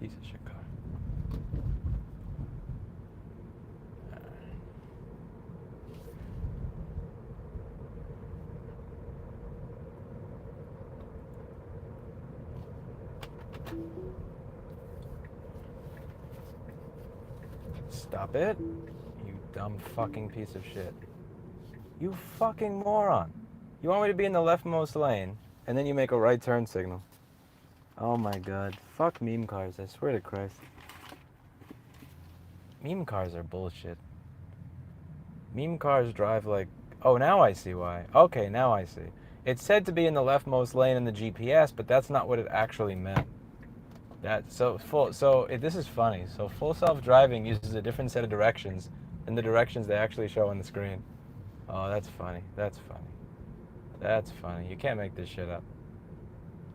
Piece of shit car. Stop it, you dumb fucking piece of shit. You fucking moron. You want me to be in the leftmost lane, and then you make a right turn signal. Oh my god. Fuck meme cars, I swear to Christ. Meme cars are bullshit. Meme cars drive like... Oh, now I see why. Okay, now I see. It's said to be in the leftmost lane in the GPS, but that's not what it actually meant. This is funny. So full self-driving uses a different set of directions than the directions they actually show on the screen. Oh, that's funny. That's funny. That's funny. You can't make this shit up.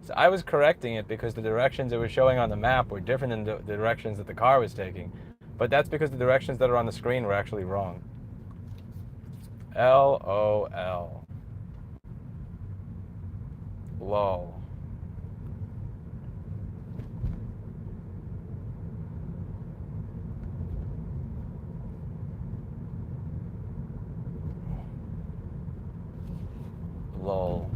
So I was correcting it because the directions it was showing on the map were different than the directions that the car was taking. But that's because the directions that are on the screen were actually wrong. LOL. LOL. LOL.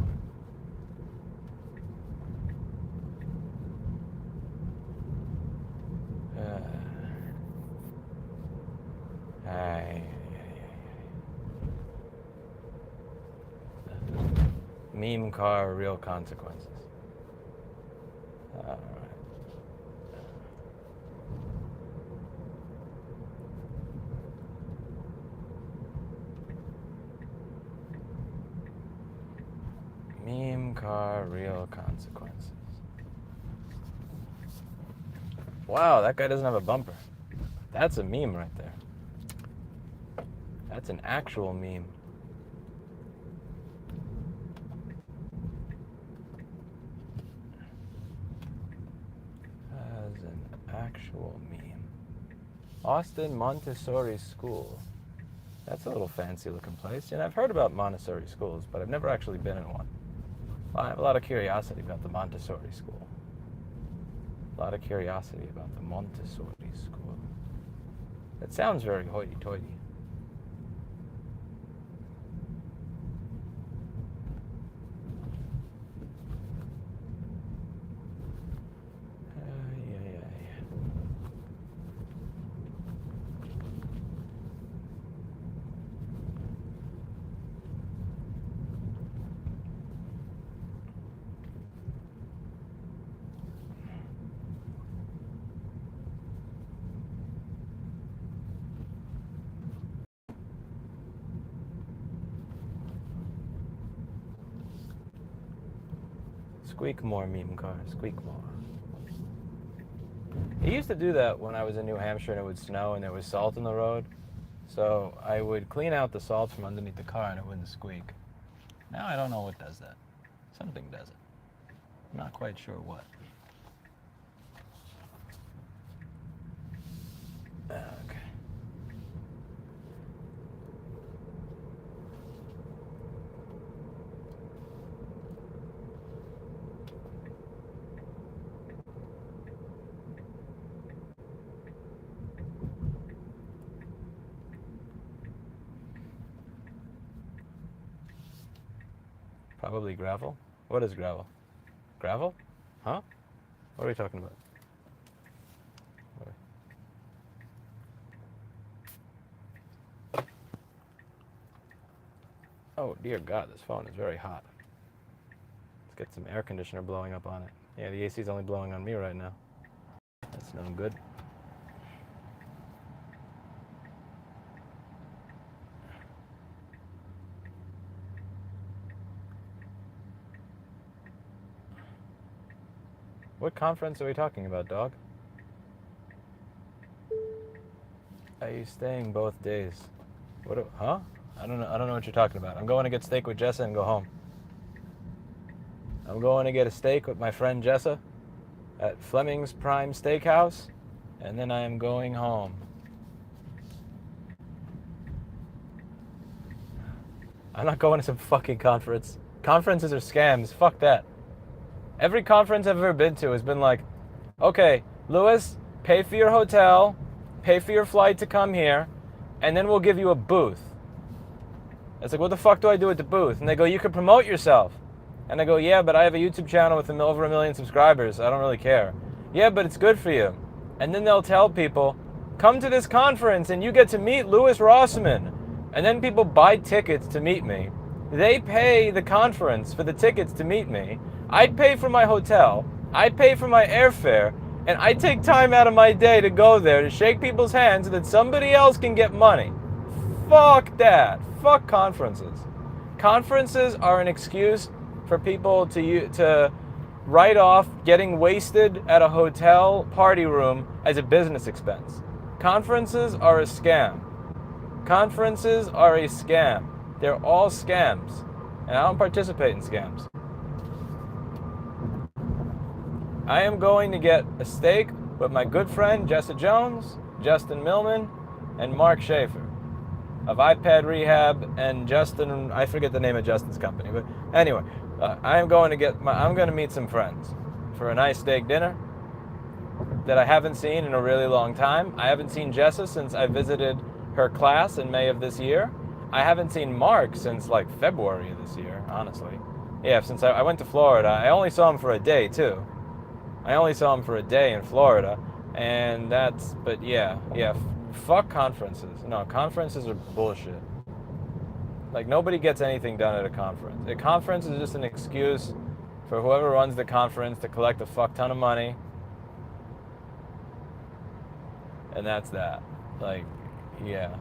Meme car, real consequences. Alright. Meme car, real consequences. Wow, that guy doesn't have a bumper. That's a meme right there. That's an actual meme. As an actual meme. Austin Montessori School. That's a little fancy looking place. And I've heard about Montessori schools, but I've never actually been in one. I have a lot of curiosity about the Montessori school. A lot of curiosity about the Montessori school. That sounds very hoity-toity. Squeak more, meme car. Squeak more. It used to do that when I was in New Hampshire and it would snow and there was salt in the road. So I would clean out the salt from underneath the car and it wouldn't squeak. Now I don't know what does that. Something does it. I'm not quite sure what. Okay. Probably gravel. What is gravel? Gravel? Huh? What are we talking about? Oh dear God, this phone is very hot. Let's get some air conditioner blowing up on it. Yeah, the AC's only blowing on me right now. That's no good. What conference are we talking about, dog? Are you staying both days? Huh? I don't know what you're talking about. I'm going to get steak with Jessa and go home. I'm going to get a steak with my friend Jessa at Fleming's Prime Steakhouse, and then I am going home. I'm not going to some fucking conference. Conferences are scams. Fuck that. Every conference I've ever been to has been like, okay, Lewis, pay for your hotel, pay for your flight to come here, and then we'll give you a booth. It's like, what the fuck do I do at the booth? And they go, you can promote yourself. And I go, yeah, but I have a YouTube channel with over 1 million subscribers. I don't really care. Yeah, but it's good for you. And then they'll tell people, come to this conference and you get to meet Louis Rossman. And then people buy tickets to meet me. They pay the conference for the tickets to meet me. I pay for my hotel. I pay for my airfare. And I take time out of my day to go there to shake people's hands so that somebody else can get money. Fuck that. Fuck conferences. Conferences are an excuse for people to write off getting wasted at a hotel party room as a business expense. Conferences are a scam. Conferences are a scam. They're all scams. And I don't participate in scams. I am going to get a steak with my good friend Jessa Jones, Justin Millman, and Mark Schaefer of iPad Rehab, and Justin, I forget the name of Justin's company, but anyway, I'm going to meet some friends for a nice steak dinner that I haven't seen in a really long time. I haven't seen Jessa since I visited her class in May of this year. I haven't seen Mark since like February of this year, honestly. Yeah, since I went to Florida. I only saw him for a day too. I only saw him for a day in Florida, and but yeah, fuck conferences. No, conferences are bullshit. Like, nobody gets anything done at a conference. A conference is just an excuse for whoever runs the conference to collect a fuck ton of money. And that's that. Like, yeah.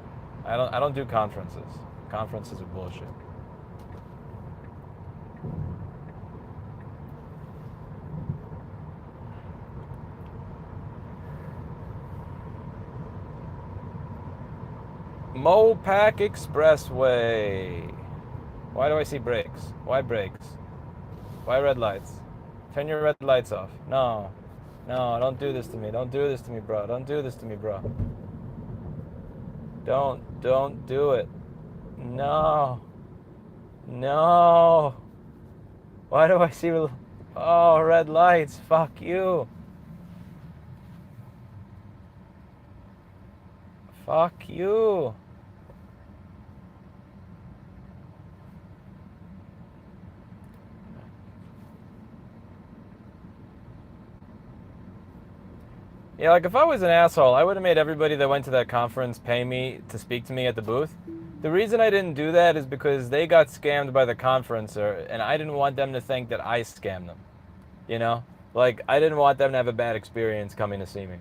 I don't do conferences. Conferences are bullshit. Mopac Expressway. Why do I see brakes? Why brakes? Why red lights? Turn your red lights off. No. No, don't do this to me. Don't do this to me, bro. Don't do this to me, bro. Don't do it. No. No. Why do I see... Oh, red lights. Fuck you. Fuck you. Yeah, like if I was an asshole, I would have made everybody that went to that conference pay me to speak to me at the booth. The reason I didn't do that is because they got scammed by the conferencer, and I didn't want them to think that I scammed them. You know? Like, I didn't want them to have a bad experience coming to see me.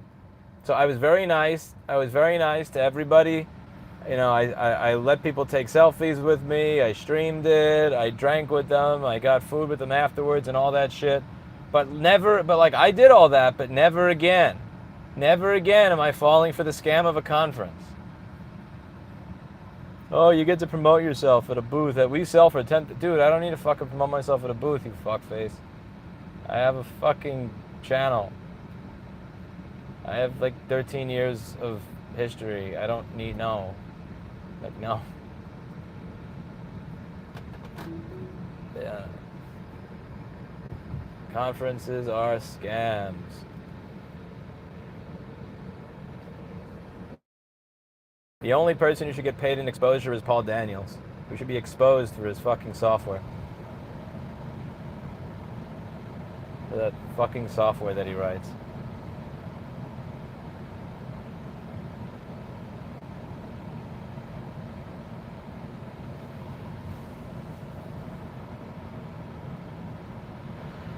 So I was very nice. I was very nice to everybody. You know, I let people take selfies with me. I streamed it. I drank with them. I got food with them afterwards and all that shit. But like, I did all that, but never again. Never again am I falling for the scam of a conference. Oh, you get to promote yourself at a booth that we sell for 10... Dude, I don't need to fucking promote myself at a booth, you fuckface. I have a fucking channel. I have like 13 years of history. I don't need... No. Like, no. Yeah. Conferences are scams. The only person who should get paid in exposure is Paul Daniels, who should be exposed for his fucking software. For that fucking software that he writes.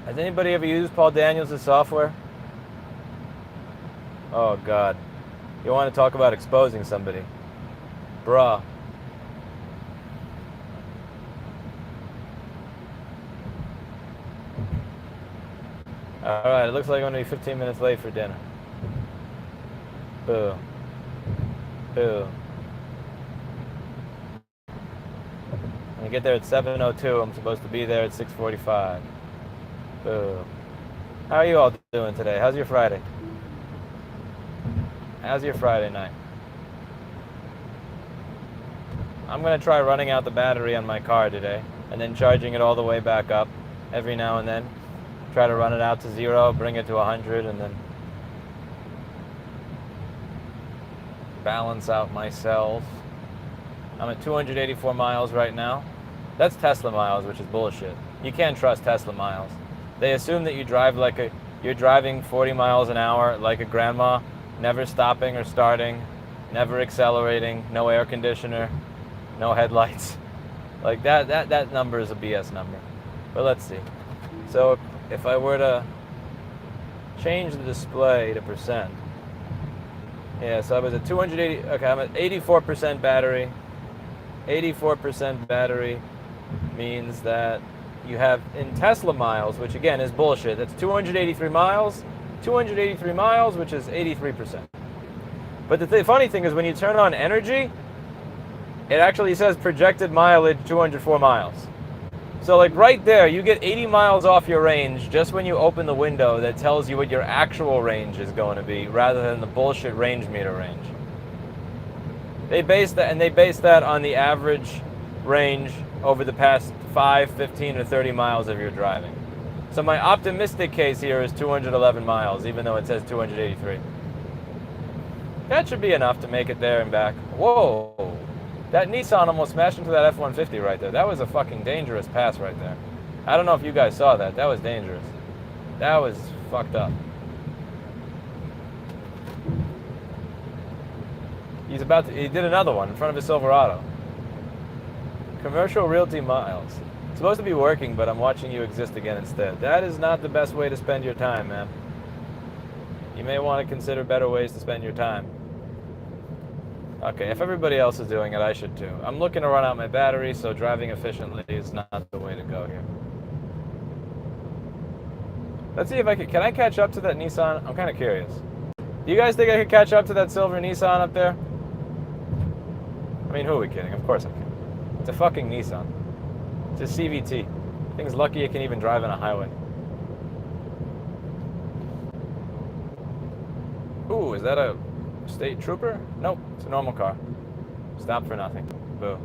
Has anybody ever used Paul Daniels' software? Oh, God. You want to talk about exposing somebody. Bruh. Alright, it looks like I'm going to be 15 minutes late for dinner. Boo. Boo. When I get there at 7:02, I'm supposed to be there at 6:45. Boo. How are you all doing today? How's your Friday? How's your Friday night? I'm going to try running out the battery on my car today and then charging it all the way back up every now and then. try to run it out to 0, bring it to 100, and then balance out my cells. I'm at 284 miles right now. That's Tesla miles, which is bullshit. You can't trust Tesla miles. They assume that you're driving 40 miles an hour like a grandma, never stopping or starting, never accelerating, no air conditioner, no headlights. Like that number is a BS number. But let's see. So if I were to change the display to percent, yeah, so I was at 280, okay, I'm at 84% battery. 84% battery means that you have in Tesla miles, which again is bullshit. That's 283 miles, which is 83%. But the funny thing is when you turn on energy, it actually says projected mileage 204 miles. So like right there, you get 80 miles off your range just when you open the window that tells you what your actual range is going to be, rather than the bullshit range meter range. They base that on the average range over the past 5, 15, or 30 miles of your driving. So my optimistic case here is 211 miles, even though it says 283. That should be enough to make it there and back. Whoa! That Nissan almost smashed into that F-150 right there. That was a fucking dangerous pass right there. I don't know if you guys saw that. That was dangerous. That was fucked up. He did another one in front of his Silverado. Commercial Realty miles. It's supposed to be working, but I'm watching you exist again instead. That is not the best way to spend your time, man. You may want to consider better ways to spend your time. Okay, if everybody else is doing it, I should too. I'm looking to run out my battery, so driving efficiently is not the way to go here. Let's see if can I catch up to that Nissan? I'm kind of curious. Do you guys think I could catch up to that silver Nissan up there? I mean, who are we kidding? Of course I can. It's a fucking Nissan. It's a CVT. Thing's lucky it can even drive on a highway. Ooh, is that a state trooper? Nope, it's a normal car. Stop for nothing. Boo.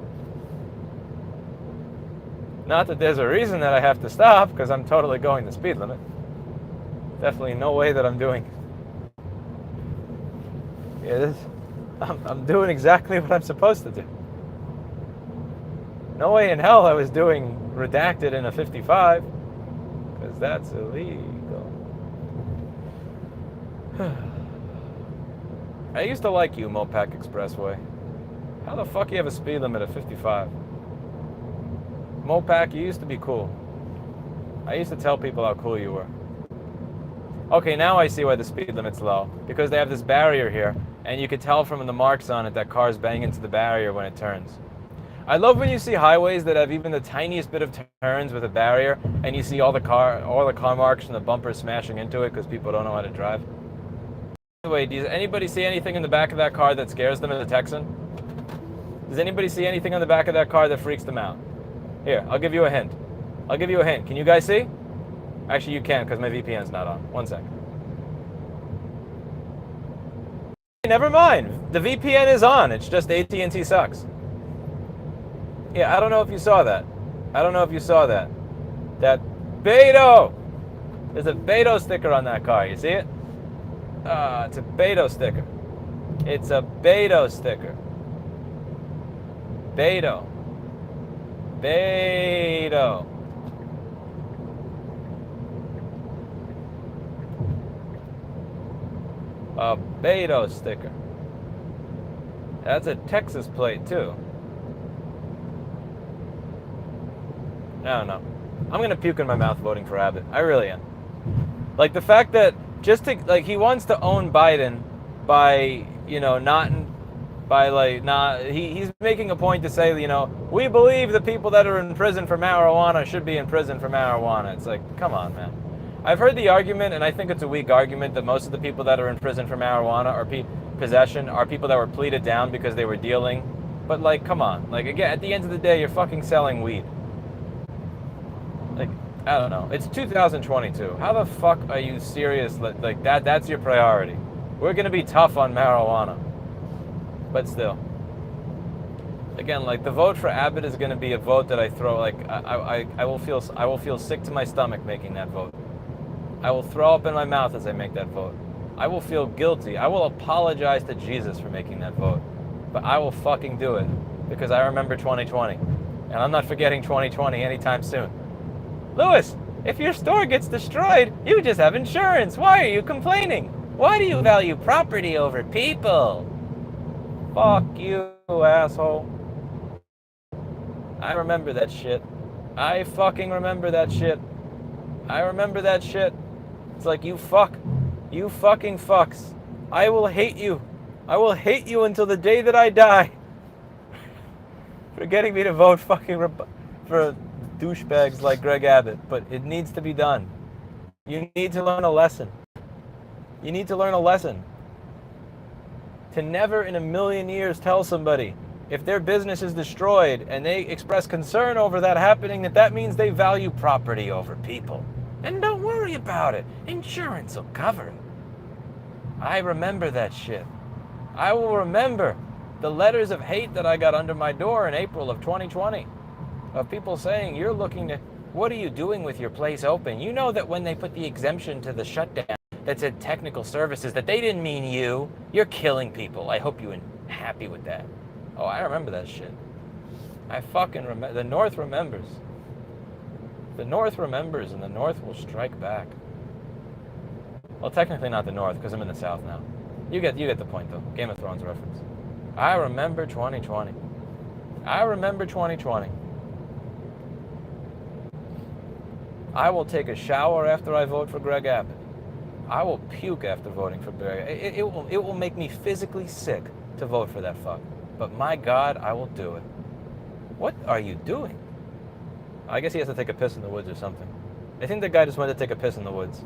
Not that there's a reason that I have to stop, because I'm totally going the speed limit. Definitely no way that I'm doing. Yeah, I'm doing exactly what I'm supposed to do. No way in hell I was doing redacted in a 55, because that's illegal. I used to like you, Mopac Expressway. How the fuck you have a speed limit of 55? Mopac, you used to be cool. I used to tell people how cool you were. Okay, now I see why the speed limit's low. Because they have this barrier here, and you can tell from the marks on it that cars bang into the barrier when it turns. I love when you see highways that have even the tiniest bit of turns with a barrier, and you see all the car marks and the bumpers smashing into it because people don't know how to drive. Anyway, does anybody see anything in the back of that car that scares them as a Texan? Does anybody see anything on the back of that car that freaks them out? Here, I'll give you a hint. Can you guys see? Actually, you can't because my VPN's not on. 1 second. Never mind. The VPN is on. It's just AT&T sucks. Yeah, I don't know if you saw that. That Beto! There's a Beto sticker on that car. You see it? It's a Beto sticker. Beto. A Beto sticker. That's a Texas plate too. I don't know. I'm gonna puke in my mouth voting for Abbott. I really am. Like the fact that he wants to own Biden by, he's making a point to say, we believe the people that are in prison for marijuana should be in prison for marijuana. It's like, come on, man. I've heard the argument, and I think it's a weak argument, that most of the people that are in prison for marijuana or possession are people that were pleaded down because they were dealing. But, like, come on. Like, again, at the end of the day, you're fucking selling weed. Like, I don't know. It's 2022. How the fuck are you serious? Like, that's your priority. We're going to be tough on marijuana. But still. Again, like, the vote for Abbott is going to be a vote that I throw, like, I will feel sick to my stomach making that vote. I will throw up in my mouth as I make that vote. I will feel guilty. I will apologize to Jesus for making that vote. But I will fucking do it because I remember 2020. And I'm not forgetting 2020 anytime soon. Lewis, if your store gets destroyed, you just have insurance. Why are you complaining? Why do you value property over people? Fuck you, asshole. I remember that shit. I fucking remember that shit. I remember that shit. It's like, you fuck. You fucking fucks. I will hate you. I will hate you until the day that I die. For getting me to vote fucking for douchebags like Greg Abbott. But it needs to be done. You need to learn a lesson. You need to learn a lesson. To never in a million years tell somebody if their business is destroyed and they express concern over that happening, that means they value property over people. And don't worry about it. Insurance will cover it. I remember that shit. I will remember the letters of hate that I got under my door in April of 2020 of people saying, you're looking to, what are you doing with your place open? You know that when they put the exemption to the shutdown that said technical services, that they didn't mean you. You're killing people. I hope you're happy with that. Oh, I remember that shit. I fucking remember. The North remembers. The North remembers, and the North will strike back. Well, technically not the North, because I'm in the South now. You get the point, though. Game of Thrones reference. I remember 2020. I remember 2020. I will take a shower after I vote for Greg Abbott. I will puke after voting for Greg. It will make me physically sick to vote for that fuck. But my God, I will do it. What are you doing? I guess he has to take a piss in the woods or something. I think the guy just went to take a piss in the woods.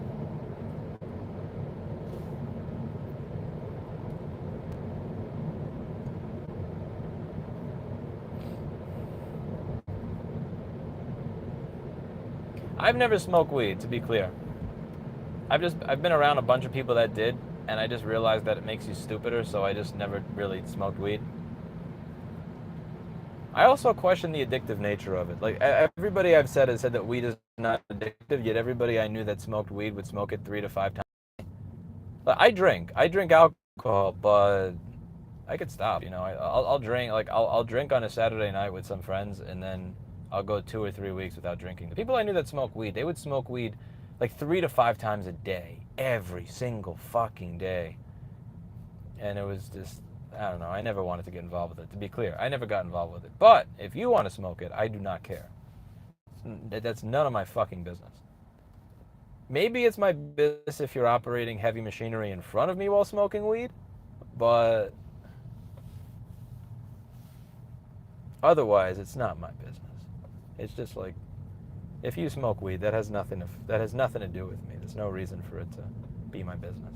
I've never smoked weed, to be clear. I've been around a bunch of people that did, and I just realized that it makes you stupider, so I just never really smoked weed. I also question the addictive nature of it. Like, everybody I've said has said that weed is not addictive, yet everybody I knew that smoked weed would smoke it 3 to 5 times. But I drink alcohol, but I could stop, you know. I'll drink, like, I'll drink on a Saturday night with some friends, and then I'll go 2 or 3 weeks without drinking. The people I knew that smoked weed, they would smoke weed like 3 to 5 times a day, every single fucking day. And it was just, I don't know, I never wanted to get involved with it. To be clear, I never got involved with it. But if you want to smoke it, I do not care. That's none of my fucking business. Maybe it's my business if you're operating heavy machinery in front of me while smoking weed, but otherwise, it's not my business. It's just like, if you smoke weed, that has nothing to do with me. There's no reason for it to be my business.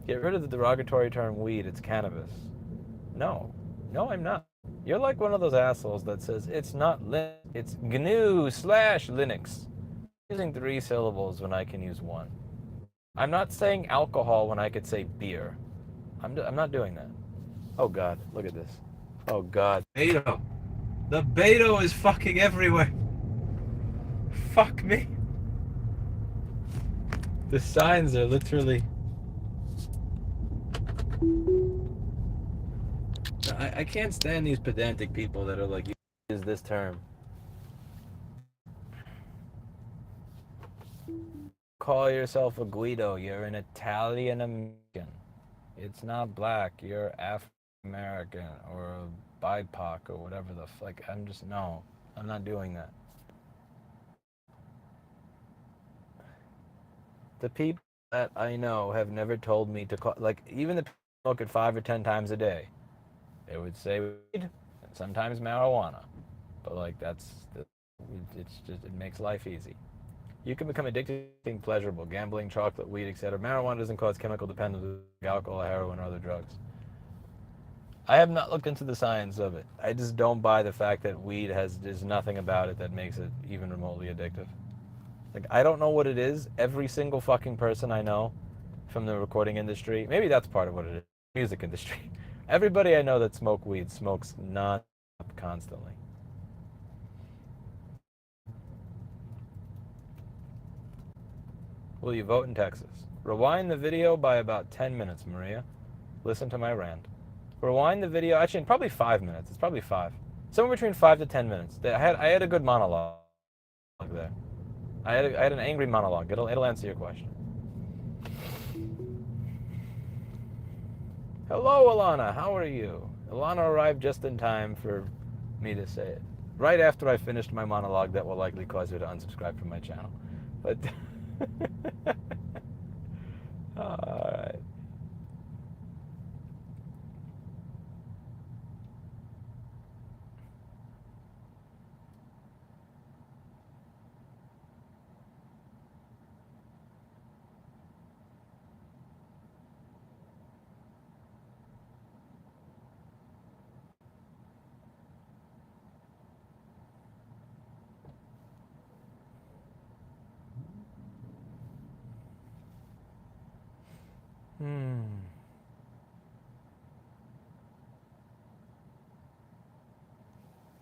Get rid of the derogatory term weed. It's cannabis. No, I'm not. You're like one of those assholes that says it's not Linux, it's GNU/Linux. Using 3 syllables when I can use 1. I'm not saying alcohol when I could say beer. I'm not doing that. Oh God, look at this. Oh God. Beto. The Beto is fucking everywhere. Fuck me. The signs are literally... I can't stand these pedantic people that are like, use this term. Call yourself a Guido. You're an Italian American. It's not black. You're African American or a BIPOC or whatever the fuck. No, I'm not doing that. The people that I know have never told me to call, like, even the people who smoke it 5 or 10 times a day. They would say weed and sometimes marijuana. But like, it's just, it makes life easy. You can become addicted to being pleasurable, gambling, chocolate, weed, etc. Marijuana doesn't cause chemical dependence like alcohol, heroin, or other drugs. I have not looked into the science of it. I just don't buy the fact that weed there's nothing about it that makes it even remotely addictive. Like, I don't know what it is. Every single fucking person I know from the recording industry, maybe that's part of what it is, music industry. Everybody I know that smoke weed smokes non-stop constantly. Will you vote in Texas? Rewind the video by about 10 minutes, Maria. Listen to my rant. Rewind the video, actually, probably 5 minutes. It's probably 5. Somewhere between 5 to 10 minutes. I had a good monologue there. I had an angry monologue. It'll answer your question. Hello, Alana. How are you? Alana arrived just in time for me to say it. Right after I finished my monologue that will likely cause her to unsubscribe from my channel. But all right.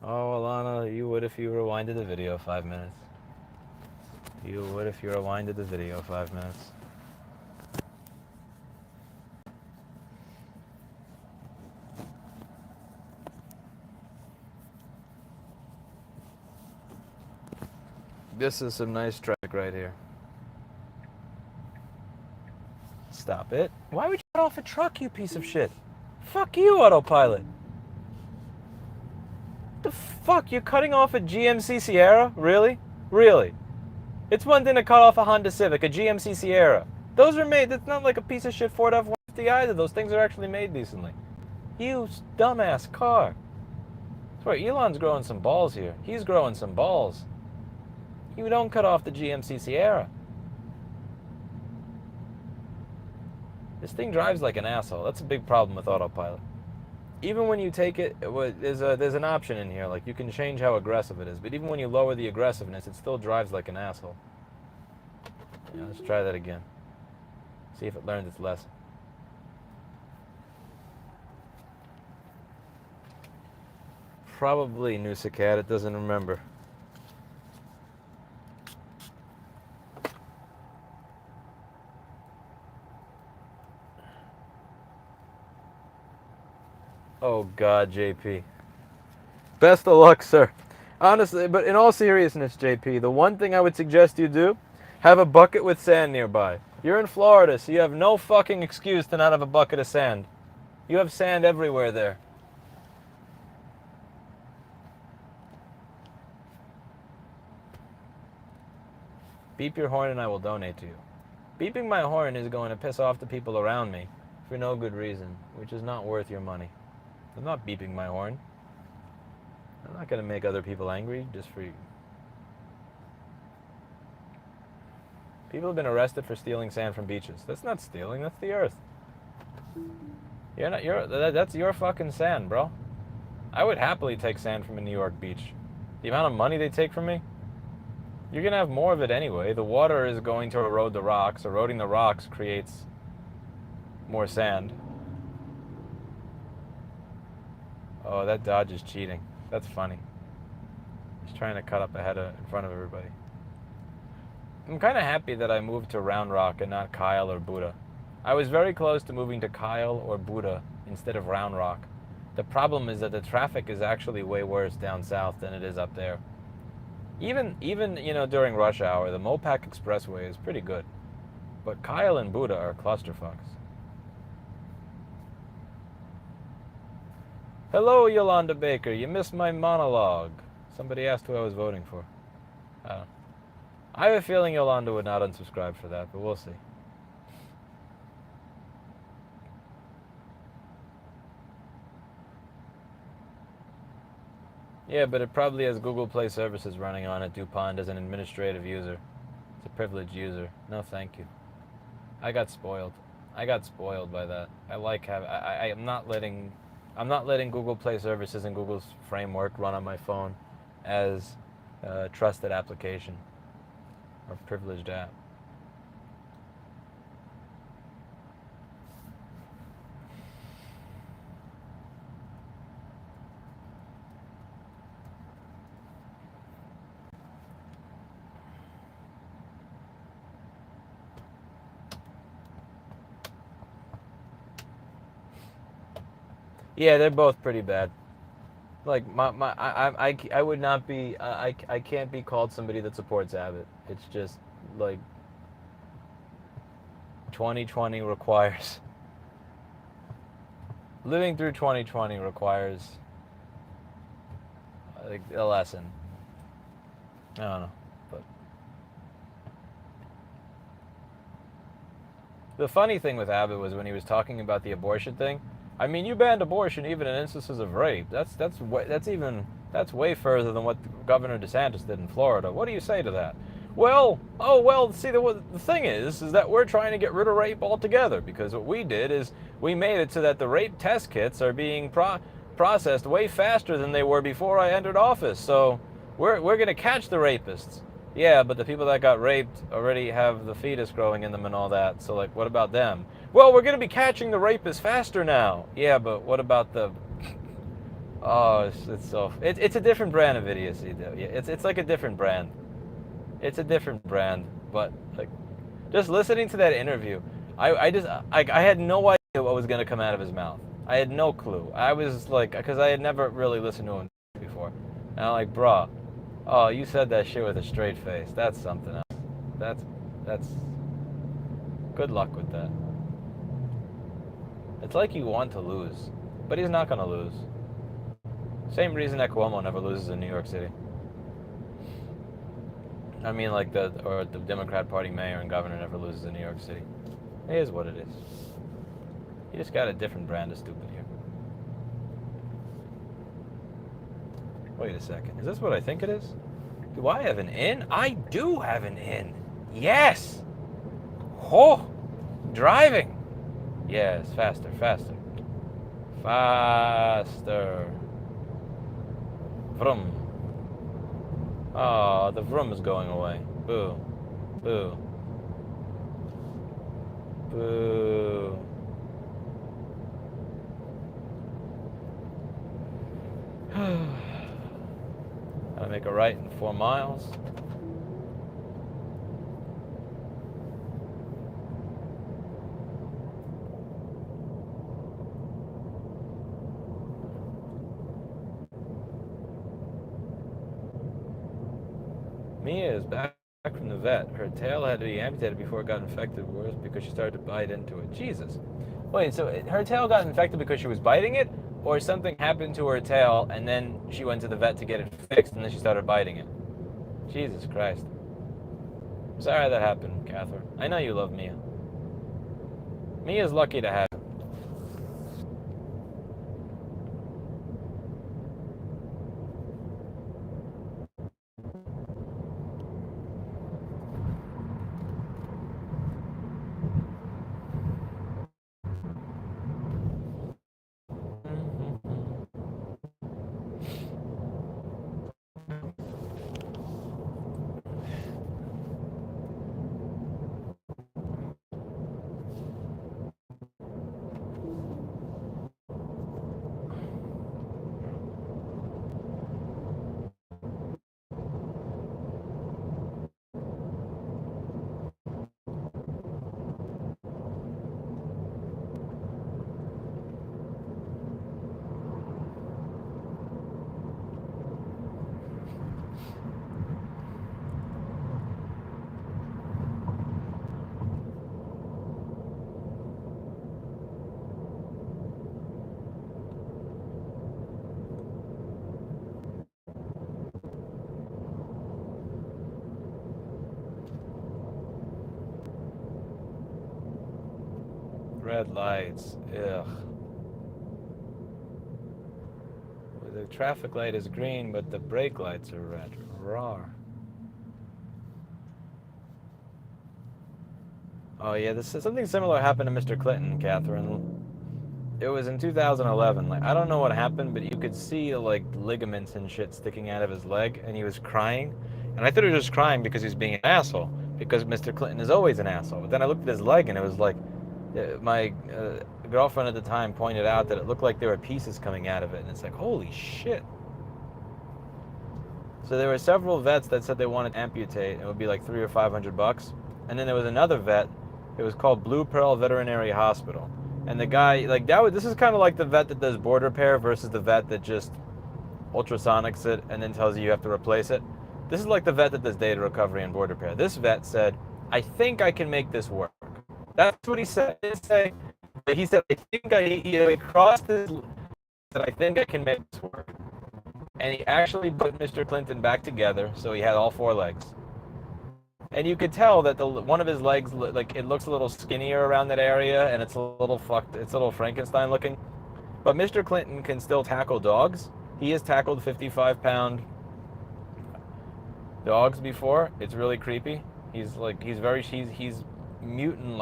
Oh, Alana, you would if you rewinded the video 5 minutes. You would if you rewinded the video 5 minutes. This is some nice traffic right here. Stop it. Why would you cut off a truck, you piece of shit? Fuck you, Autopilot. The fuck? You're cutting off a GMC Sierra? Really? Really? It's one thing to cut off a Honda Civic, a GMC Sierra. Those are made, that's not like a piece of shit Ford F-150 either. Those things are actually made decently. You dumbass car. I swear, Elon's growing some balls here. He's growing some balls. You don't cut off the GMC Sierra. This thing drives like an asshole. That's a big problem with Autopilot. Even when you take it, there's an option in here, like you can change how aggressive it is, but even when you lower the aggressiveness, it still drives like an asshole. Yeah, let's try that again. See if it learns its lesson. Probably Nusacat, it doesn't remember. Oh God, JP. Best of luck, sir. Honestly, but in all seriousness, JP, the one thing I would suggest you do, have a bucket with sand nearby. You're in Florida, so you have no fucking excuse to not have a bucket of sand. You have sand everywhere there. Beep your horn and I will donate to you. Beeping my horn is going to piss off the people around me for no good reason, which is not worth your money. I'm not beeping my horn. I'm not going to make other people angry just for you. People have been arrested for stealing sand from beaches. That's not stealing, that's the earth. That's your fucking sand, bro. I would happily take sand from a New York beach. The amount of money they take from me, you're going to have more of it anyway. The water is going to erode the rocks. Eroding the rocks creates more sand. Oh, that Dodge is cheating. That's funny. He's trying to cut up ahead in front of everybody. I'm kind of happy that I moved to Round Rock and not Kyle or Buddha. I was very close to moving to Kyle or Buddha instead of Round Rock. The problem is that the traffic is actually way worse down south than it is up there. Even during rush hour, the Mopac Expressway is pretty good. But Kyle and Buddha are clusterfucks. Hello, Yolanda Baker. You missed my monologue. Somebody asked who I was voting for. I have a feeling Yolanda would not unsubscribe for that, but we'll see. Yeah, but it probably has Google Play services running on it, DuPont, as an administrative user. It's a privileged user. No, thank you. I got spoiled. I got spoiled by that. I'm not letting Google Play services and Google's framework run on my phone as a trusted application or privileged app. Yeah, they're both pretty bad. Like I would not be I can't be called somebody that supports Abbott. It's just like 2020 requires living through 2020 requires like a lesson. I don't know, but the funny thing with Abbott was when he was talking about the abortion thing. I mean, you banned abortion even in instances of rape. That's way further than what Governor DeSantis did in Florida. What do you say to that? Well, oh well. See, the thing is that we're trying to get rid of rape altogether because what we did is we made it so that the rape test kits are being processed way faster than they were before I entered office. So we're going to catch the rapists. Yeah, but the people that got raped already have the fetus growing in them and all that. So, like, what about them? Well, we're going to be catching the rapists faster now. Yeah, but what about the... Oh, it's a different brand of idiocy, though. Yeah, it's like a different brand. It's a different brand. But, like, just listening to that interview, I had no idea what was going to come out of his mouth. I had no clue. I was, like, because I had never really listened to him before. And I'm like, bruh. Oh, you said that shit with a straight face. That's something else. That's good luck with that. It's like you want to lose, but he's not gonna lose. Same reason that Cuomo never loses in New York City. I mean, like the Democrat Party mayor and governor never loses in New York City. It is what it is. You just got a different brand of stupid here. Wait a second. Is this what I think it is? Do I have an in? I do have an in. Yes. Oh, driving. Yes, faster, faster. Faster. Vroom. Oh, the vroom is going away. Boo. Boo. Boo. Gotta make a right in 4 miles. Mia is back from the vet. Her tail had to be amputated before it got infected worse because she started to bite into it. Jesus. Wait, so her tail got infected because she was biting it? Or something happened to her tail and then she went to the vet to get it fixed and then she started biting it? Jesus Christ. Sorry that happened, Catherine. I know you love Mia. Mia's lucky to have him. Red lights. Ugh. The traffic light is green, but the brake lights are red. Rawr. Oh yeah, this is something similar happened to Mr. Clinton, Catherine. It was in 2011. Like, I don't know what happened, but you could see like ligaments and shit sticking out of his leg, and he was crying. And I thought he was just crying because he was being an asshole, because Mr. Clinton is always an asshole. But then I looked at his leg, and it was like, my girlfriend at the time pointed out that it looked like there were pieces coming out of it, and it's like, holy shit. So there were several vets that said they wanted to amputate, and it would be like $300 or $500. And then there was another vet. It was called Blue Pearl Veterinary Hospital. And the guy, like, this is kind of like the vet that does board repair versus the vet that just ultrasonics it and then tells you have to replace it. This is like the vet that does data recovery and board repair. This vet said, I think I can make this work. That's what he said. He said, I think he crossed his, that I think I can make this work. And he actually put Mr. Clinton back together, so he had all 4 legs. And you could tell that one of his legs, like, it looks a little skinnier around that area, and it's a little fucked. It's a little Frankenstein looking. But Mr. Clinton can still tackle dogs. He has tackled 55-pound dogs before. It's really creepy. He's mutant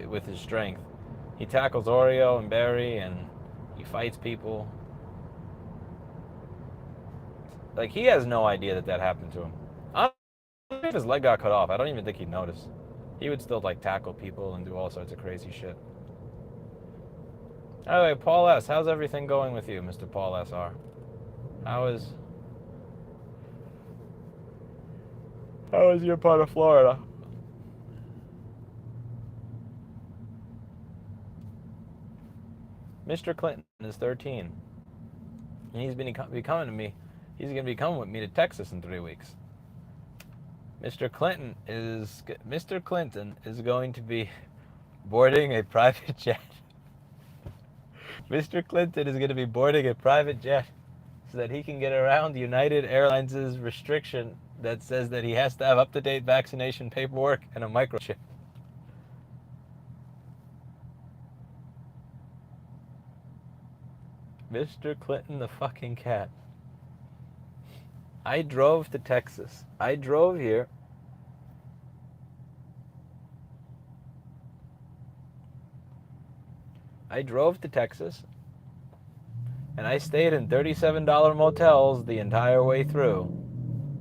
with his strength. He tackles Oreo and Barry, and he fights people. Like, he has no idea that happened to him. If his leg got cut off, I don't even think he'd notice. He would still, like, tackle people and do all sorts of crazy shit. Anyway, Paul S., how's everything going with you, Mr. Paul S.R.? How is your part of Florida? Mr. Clinton is 13. And he's been coming to me. He's going to be coming with me to Texas in 3 weeks. Mr. Clinton is going to be boarding a private jet. Mr. Clinton is going to be boarding a private jet so that he can get around United Airlines' restriction that says that he has to have up-to-date vaccination paperwork and a microchip. Mr. Clinton the fucking cat. I drove to Texas. I drove here. I drove to Texas, and I stayed in $37 motels the entire way through.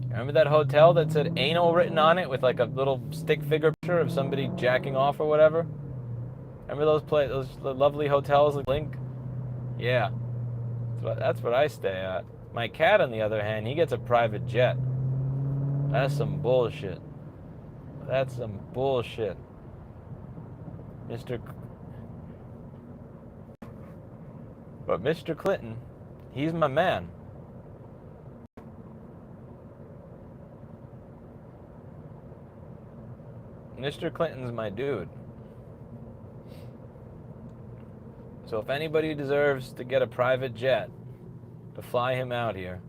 Remember that hotel that said anal written on it with like a little stick figure picture of somebody jacking off or whatever? Remember those lovely hotels with Link? Yeah, that's what I stay at. My cat, on the other hand, he gets a private jet. That's some bullshit. That's some bullshit. But Mr. Clinton, he's my man. Mr. Clinton's my dude. So if anybody deserves to get a private jet to fly him out here,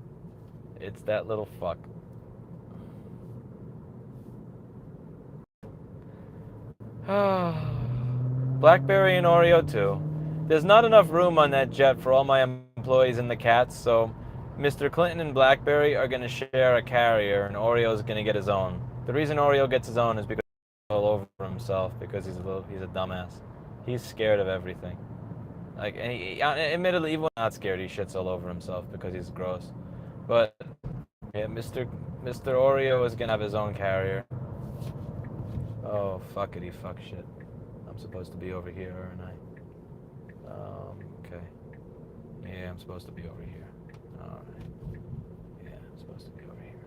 it's that little fuck. Blackberry and Oreo too. There's not enough room on that jet for all my employees and the cats, so Mr. Clinton and Blackberry are going to share a carrier, and Oreo's going to get his own. The reason Oreo gets his own is because he's all over himself, because he's a dumbass. He's scared of everything. Like, and admittedly, even when he's not scared, he shits all over himself because he's gross. But yeah, Mr. Oreo is going to have his own carrier. Oh, fuckity fuck shit. I'm supposed to be over here, aren't I? Okay. Yeah, I'm supposed to be over here. Alright. Yeah, I'm supposed to be over here.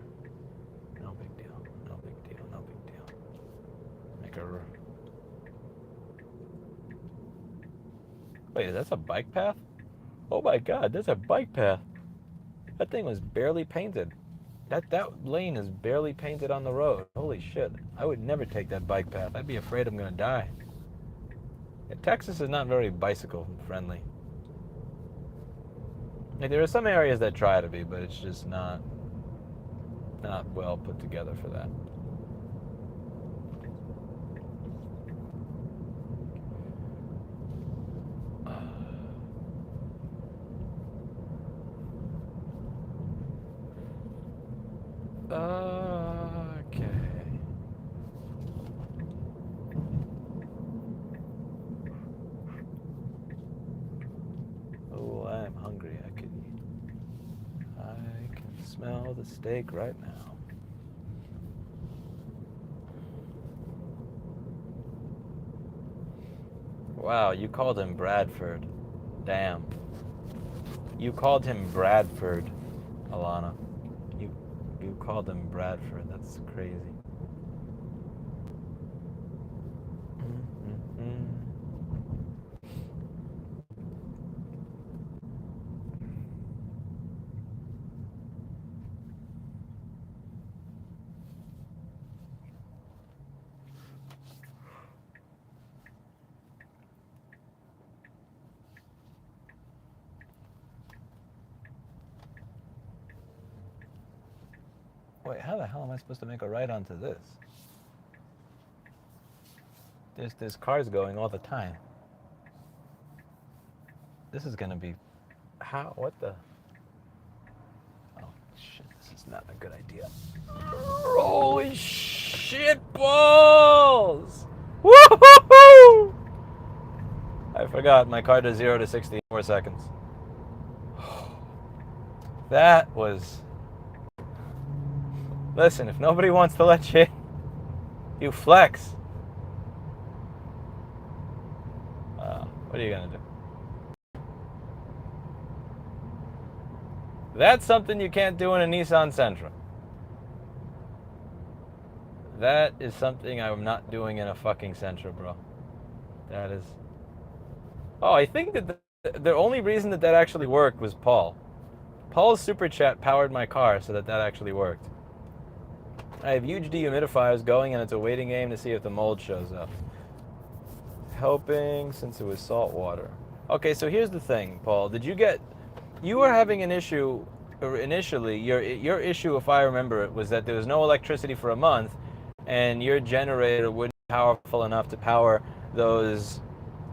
No big deal. No big deal. No big deal. Make a... Wait, that's a bike path? Oh my god, that's a bike path. That thing was barely painted. That lane is barely painted on the road. Holy shit. I would never take that bike path. I'd be afraid I'm gonna die. Yeah, Texas is not very bicycle friendly. Like, there are some areas that try to be, but it's just not well put together for that. Okay. Oh, I'm hungry. I can smell the steak right now. Wow, you called him Bradford. Damn. You called him Bradford, Alana. You called him Bradford. That's crazy. Wait, how the hell am I supposed to make a right onto this? There's cars going all the time. This is gonna be... How? What the... Oh, shit. This is not a good idea. Holy shit balls! Woohoo! I forgot. My car does 0 to 60 in 4 seconds. That was... Listen, if nobody wants to let you in, you flex. What are you gonna do? That's something you can't do in a Nissan Sentra. That is something I'm not doing in a fucking Sentra, bro. That is... Oh, I think that the only reason that actually worked was Paul. Paul's super chat powered my car so that actually worked. I have huge dehumidifiers going, and it's a waiting game to see if the mold shows up. Helping since it was salt water. Okay, so here's the thing, Paul. Did you get... You were having an issue, or initially, your issue, if I remember it, was that there was no electricity for a month, and your generator wouldn't be powerful enough to power those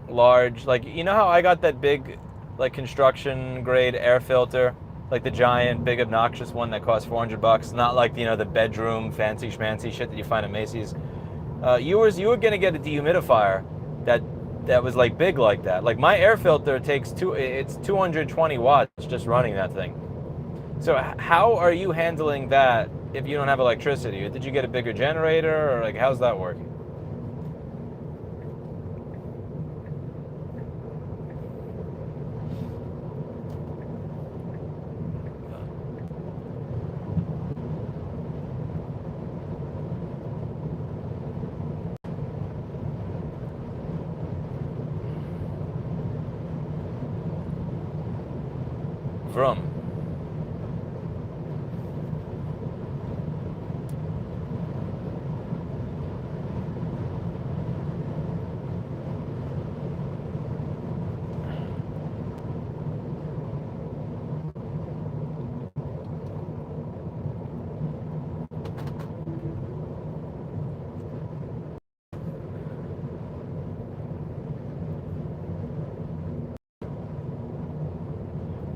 large... Like, you know how I got that big, like, construction-grade air filter? Like the giant, big, obnoxious one that costs $400. Not like, you know, the bedroom fancy schmancy shit that you find at Macy's. You were gonna get a dehumidifier that was like big like that. Like my air filter takes it's 220 watts just running that thing. So how are you handling that if you don't have electricity? Did you get a bigger generator, or like how's that working? From.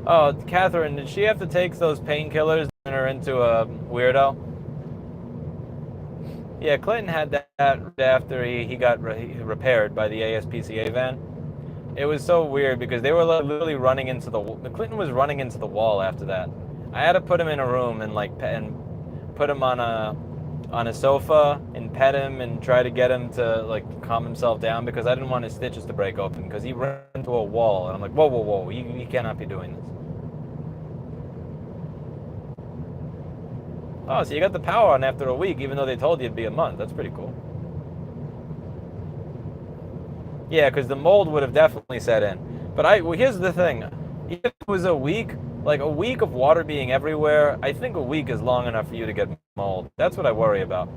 Oh, Catherine, did she have to take those painkillers and turn her into a weirdo? Yeah, Clinton had that after he got repaired by the ASPCA van. It was so weird because they were literally running into the Clinton was running into the wall after that. I had to put him in a room and put him on a sofa and pet him and try to get him to like calm himself down because I didn't want his stitches to break open because he ran into a wall and I'm like, whoa, you cannot be doing this. Oh, so you got the power on after a week, even though they told you it'd be a month. That's pretty cool. Yeah, because the mold would have definitely set in. But here's the thing. If it was a week, like a week of water being everywhere, I think a week is long enough for you to get mold. That's what I worry about.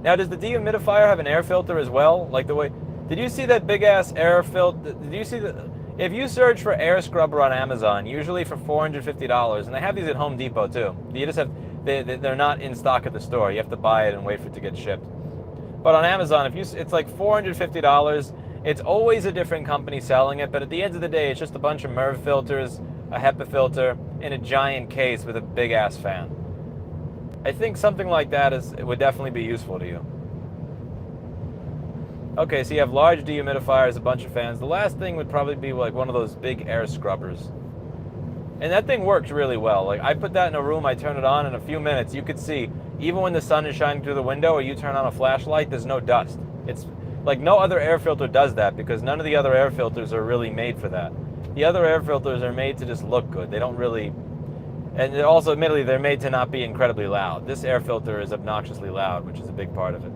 Now, does the dehumidifier have an air filter as well? Like the way... Did you see that big-ass air filter? Did you see the... If you search for air scrubber on Amazon, usually for $450, and they have these at Home Depot too. You just have, they're not in stock at the store. You have to buy it and wait for it to get shipped. But on Amazon, it's like $450. It's always a different company selling it, but at the end of the day, it's just a bunch of MERV filters, a HEPA filter, in a giant case with a big-ass fan. I think something like that would definitely be useful to you. Okay, so you have large dehumidifiers, a bunch of fans. The last thing would probably be like one of those big air scrubbers. And that thing works really well. Like I put that in a room, I turn it on, in a few minutes you could see, even when the sun is shining through the window or you turn on a flashlight, there's no dust. It's like no other air filter does that because none of the other air filters are really made for that. The other air filters are made to just look good. They don't really... And also, admittedly, they're made to not be incredibly loud. This air filter is obnoxiously loud, which is a big part of it.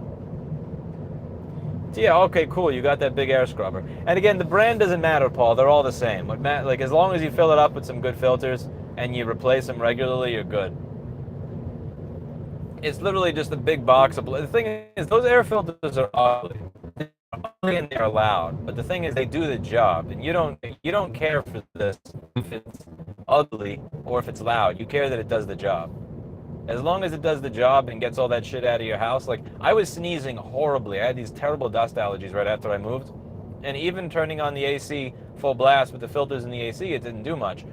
So yeah, okay, cool. You got that big air scrubber. And again, the brand doesn't matter, Paul. They're all the same. Like as long as you fill it up with some good filters and you replace them regularly, you're good. It's literally just a big box of... The thing is, those air filters are ugly. They're ugly and they're loud. But the thing is, they do the job. And you don't care for this if it's ugly or if it's loud. You care that it does the job. As long as it does the job and gets all that shit out of your house. Like, I was sneezing horribly. I had these terrible dust allergies right after I moved. And even turning on the AC full blast with the filters in the AC, it didn't do much.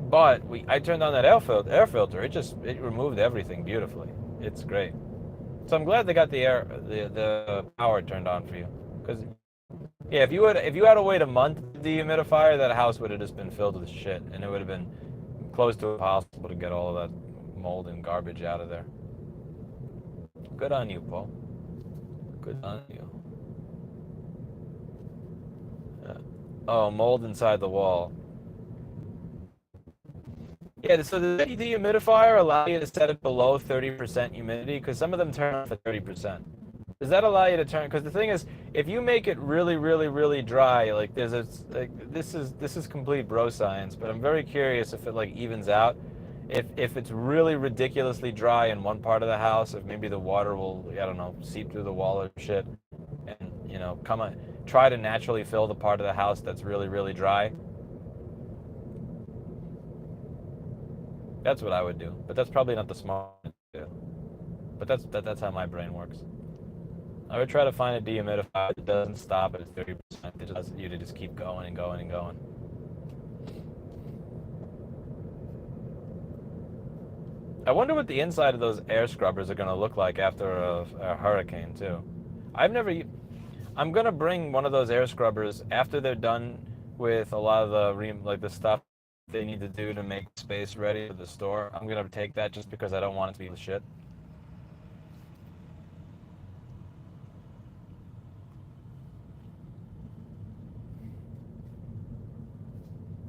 But I turned on that air filter. It removed everything beautifully. It's great. So I'm glad they got the power turned on for you. Because yeah, if you had to wait a month to dehumidifier, that house would have just been filled with shit, and it would have been close to impossible to get all of that mold and garbage out of there. Good on you, Paul. Good on you. Oh, mold inside the wall. Yeah, so the dehumidifier allow you to set it below 30% humidity? Because some of them turn off at 30%. Does that allow you to turn? Because the thing is, if you make it really, really, really dry, like this is complete bro science. But I'm very curious if it like evens out. If it's really ridiculously dry in one part of the house, if maybe the water will, I don't know, seep through the wall or shit, and come on, try to naturally fill the part of the house that's really, really dry. That's what I would do, but that's probably not the smart thing to do. But that's how my brain works. I would try to find a dehumidifier that doesn't stop at 30%. It allows you to just keep going and going and going. I wonder what the inside of those air scrubbers are going to look like after a hurricane too. I've never. I'm going to bring one of those air scrubbers after they're done with a lot of the stuff they need to do to make space ready for the store. I'm going to take that just because I don't want it to be the shit.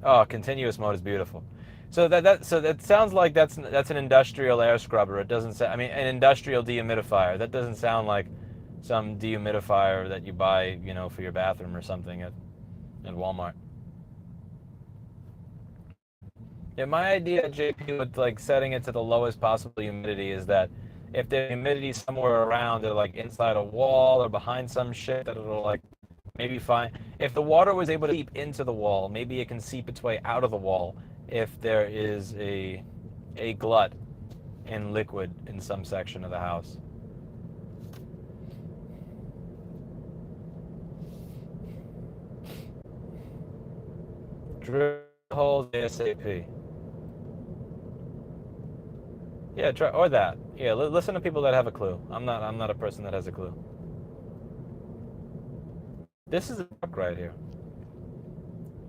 Oh, continuous mode is beautiful. So that sounds like that's an industrial air scrubber. It doesn't say. I mean, an industrial dehumidifier. That doesn't sound like some dehumidifier that you buy, for your bathroom or something at Walmart. Yeah, my idea, JP, with like setting it to the lowest possible humidity is that if the humidity somewhere around it, like inside a wall or behind some shit, that it'll like maybe fine. If the water was able to seep into the wall, maybe it can seep its way out of the wall if there is a glut in liquid in some section of the house. Drill holes ASAP. Yeah, try or that. Yeah, listen to people that have a clue. I'm not a person that has a clue. This is a truck right here.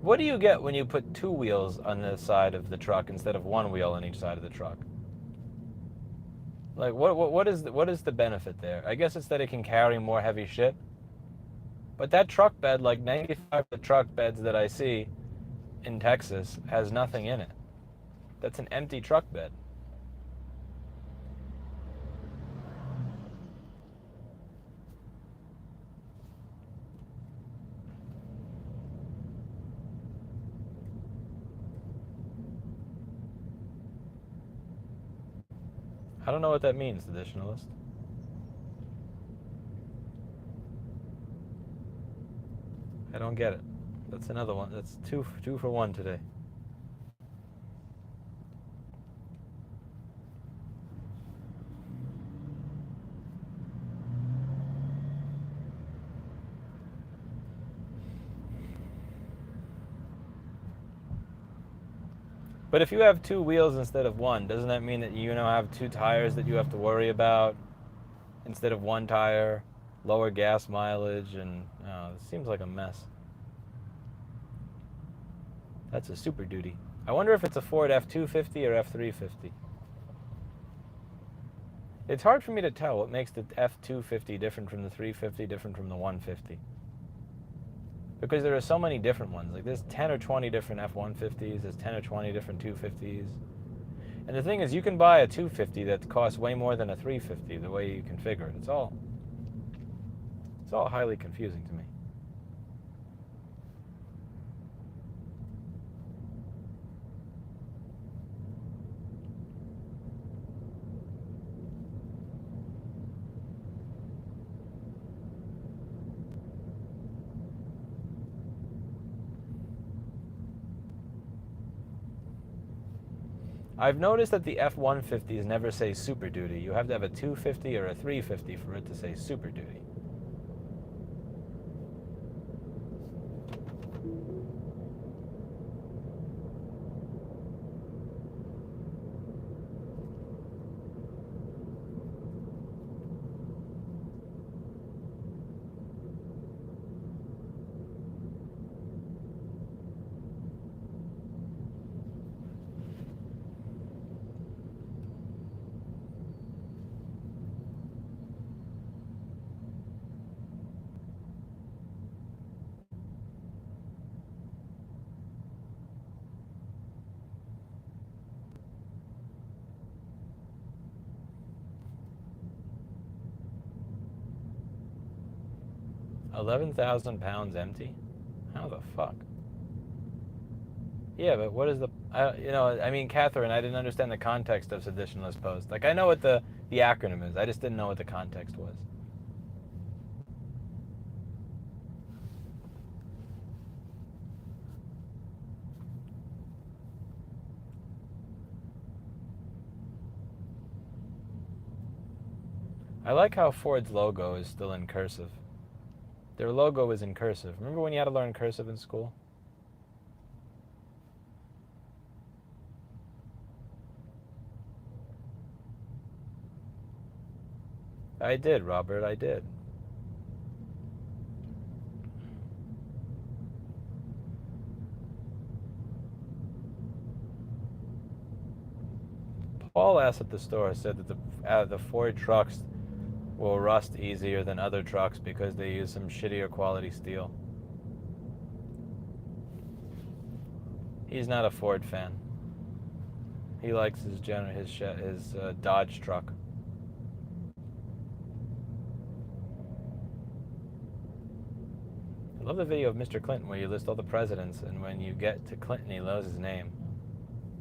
What do you get when you put two wheels on the side of the truck instead of one wheel on each side of the truck? Like what is the benefit there? I guess it's that it can carry more heavy shit. But that truck bed, like 95 of the truck beds that I see in Texas, has nothing in it. That's an empty truck bed. I don't know what that means, additionalist. I don't get it. That's another one. That's two for one today. But if you have two wheels instead of one, doesn't that mean that you now have two tires that you have to worry about instead of one tire? Lower gas mileage, and it seems like a mess. That's a Super Duty. I wonder if it's a Ford F-250 or F-350. It's hard for me to tell what makes the F-250 different from the 350, different from the 150. Because there are so many different ones. Like there's 10 or 20 different F-150s, there's 10 or 20 different 250s. And the thing is, you can buy a 250 that costs way more than a 350 the way you configure it. It's all highly confusing to me. I've noticed that the F-150s never say Super Duty. You have to have a 250 or a 350 for it to say Super Duty. £11,000 empty? How the fuck? Yeah, but what is the... I mean, Catherine, I didn't understand the context of seditionalist post. Like, I know what the acronym is. I just didn't know what the context was. I like how Ford's logo is still in cursive. Their logo is in cursive. Remember when you had to learn cursive in school? I did, Robert, I did. Paul asked at the store, said that the Ford trucks will rust easier than other trucks because they use some shittier quality steel. He's not a Ford fan. He likes his Dodge truck. I love the video of Mr. Clinton where you list all the presidents, and when you get to Clinton, he knows his name.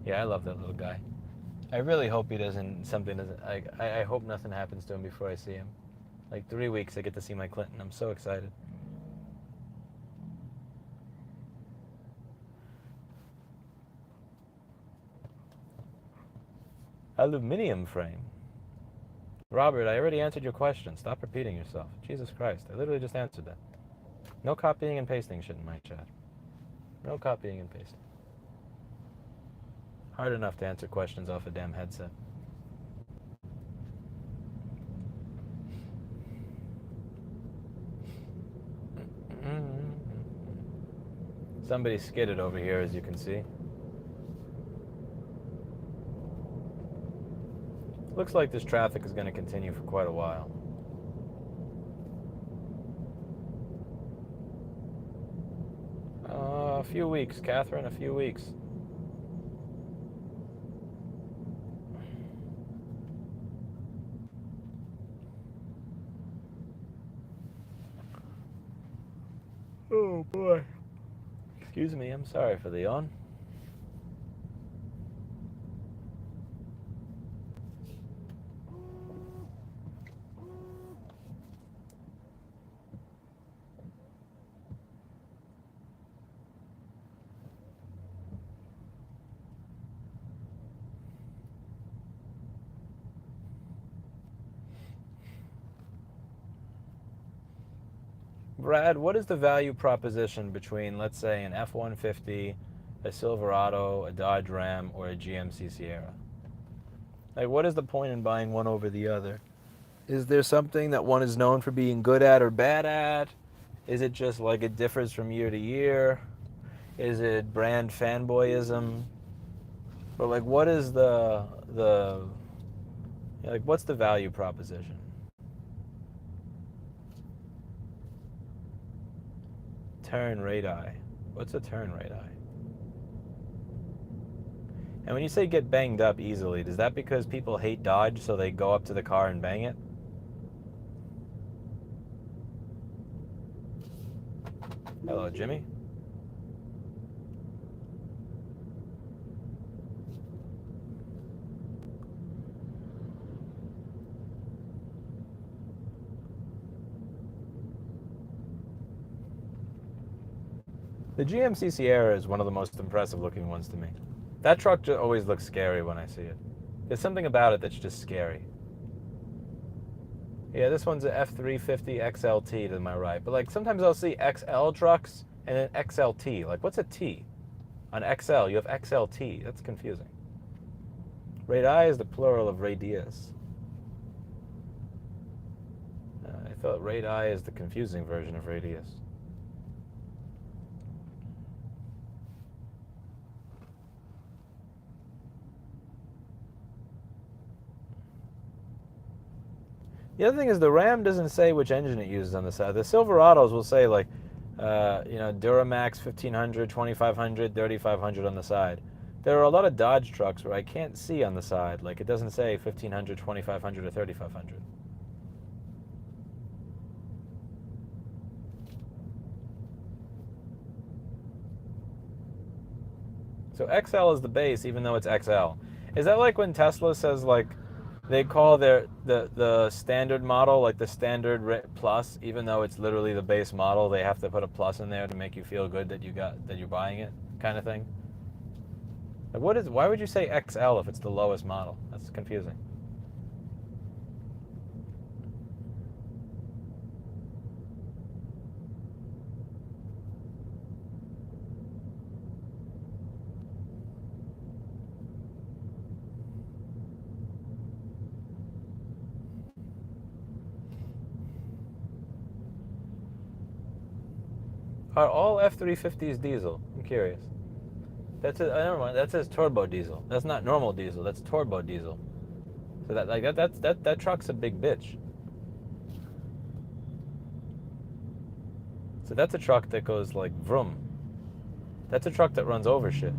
Yeah, I love that little guy. I really hope he doesn't. I hope nothing happens to him before I see him. Like 3 weeks, I get to see my Clinton. I'm so excited. Aluminium frame. Robert, I already answered your question. Stop repeating yourself. Jesus Christ, I literally just answered that. No copying and pasting shit in my chat. No copying and pasting. Hard enough to answer questions off a damn headset. Somebody skidded over here, as you can see. Looks like this traffic is going to continue for quite a while. A few weeks, Catherine, a few weeks. Oh boy. Excuse me, I'm sorry for the yawn. Brad, what is the value proposition between, let's say, an F-150, a Silverado, a Dodge Ram, or a GMC Sierra? Like, what is the point in buying one over the other? Is there something that one is known for being good at or bad at? Is it just like it differs from year to year? Is it brand fanboyism? But like, what is what's the value proposition? Turn radii. What's a turn radii? And when you say get banged up easily, is that because people hate Dodge so they go up to the car and bang it? Hello, Jimmy. The GMC Sierra is one of the most impressive looking ones to me. That truck just always looks scary when I see it. There's something about it that's just scary. Yeah, this one's a F350 XLT to my right. But like sometimes I'll see XL trucks and then XLT. Like what's a T? On XL, you have XLT. That's confusing. Radii is the plural of radius. I thought radii is the confusing version of radius. The other thing is the Ram doesn't say which engine it uses on the side. The Silverados will say like, Duramax 1500, 2500, 3500 on the side. There are a lot of Dodge trucks where I can't see on the side. Like it doesn't say 1500, 2500, or 3500. So XL is the base, even though it's XL. Is that like when Tesla says like they call the standard model like the standard plus, even though it's literally the base model? They have to put a plus in there to make you feel good that you're buying it, kind of thing. Like why would you say XL if it's the lowest model? That's confusing. Are all F350s diesel? I'm curious. Never mind. That says turbo diesel. That's not normal diesel. That's turbo diesel. So that truck's a big bitch. So that's a truck that goes like vroom. That's a truck that runs over shit.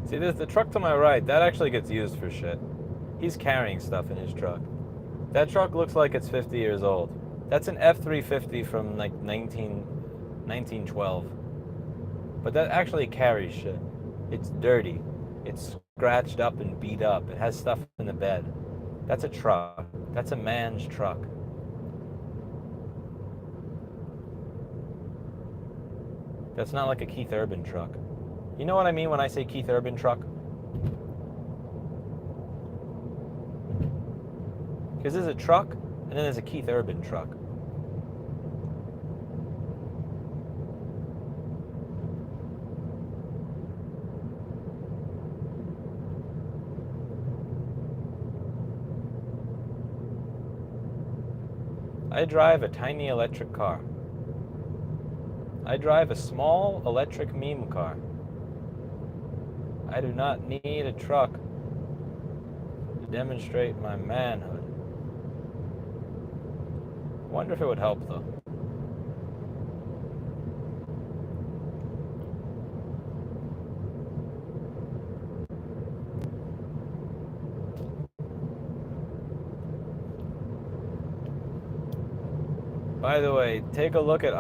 See, there's the truck to my right. That actually gets used for shit. He's carrying stuff in his truck. That truck looks like it's 50 years old. That's an F350 from like 1912. But that actually carries shit. It's dirty. It's scratched up and beat up. It has stuff in the bed. That's a truck. That's a man's truck. That's not like a Keith Urban truck. You know what I mean when I say Keith Urban truck? Because there's a truck, and then there's a Keith Urban truck. I drive a tiny electric car. I drive a small electric meme car. I do not need a truck to demonstrate my manhood. Wonder if it would help though. By the way, take a look at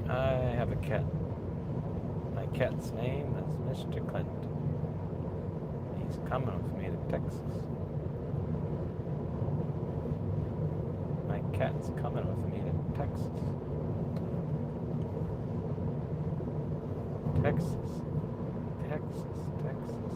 I have a cat. My cat's name is Mr. Clint. He's coming with me to Texas. My cat's coming with me to Texas. Texas. Texas. Texas.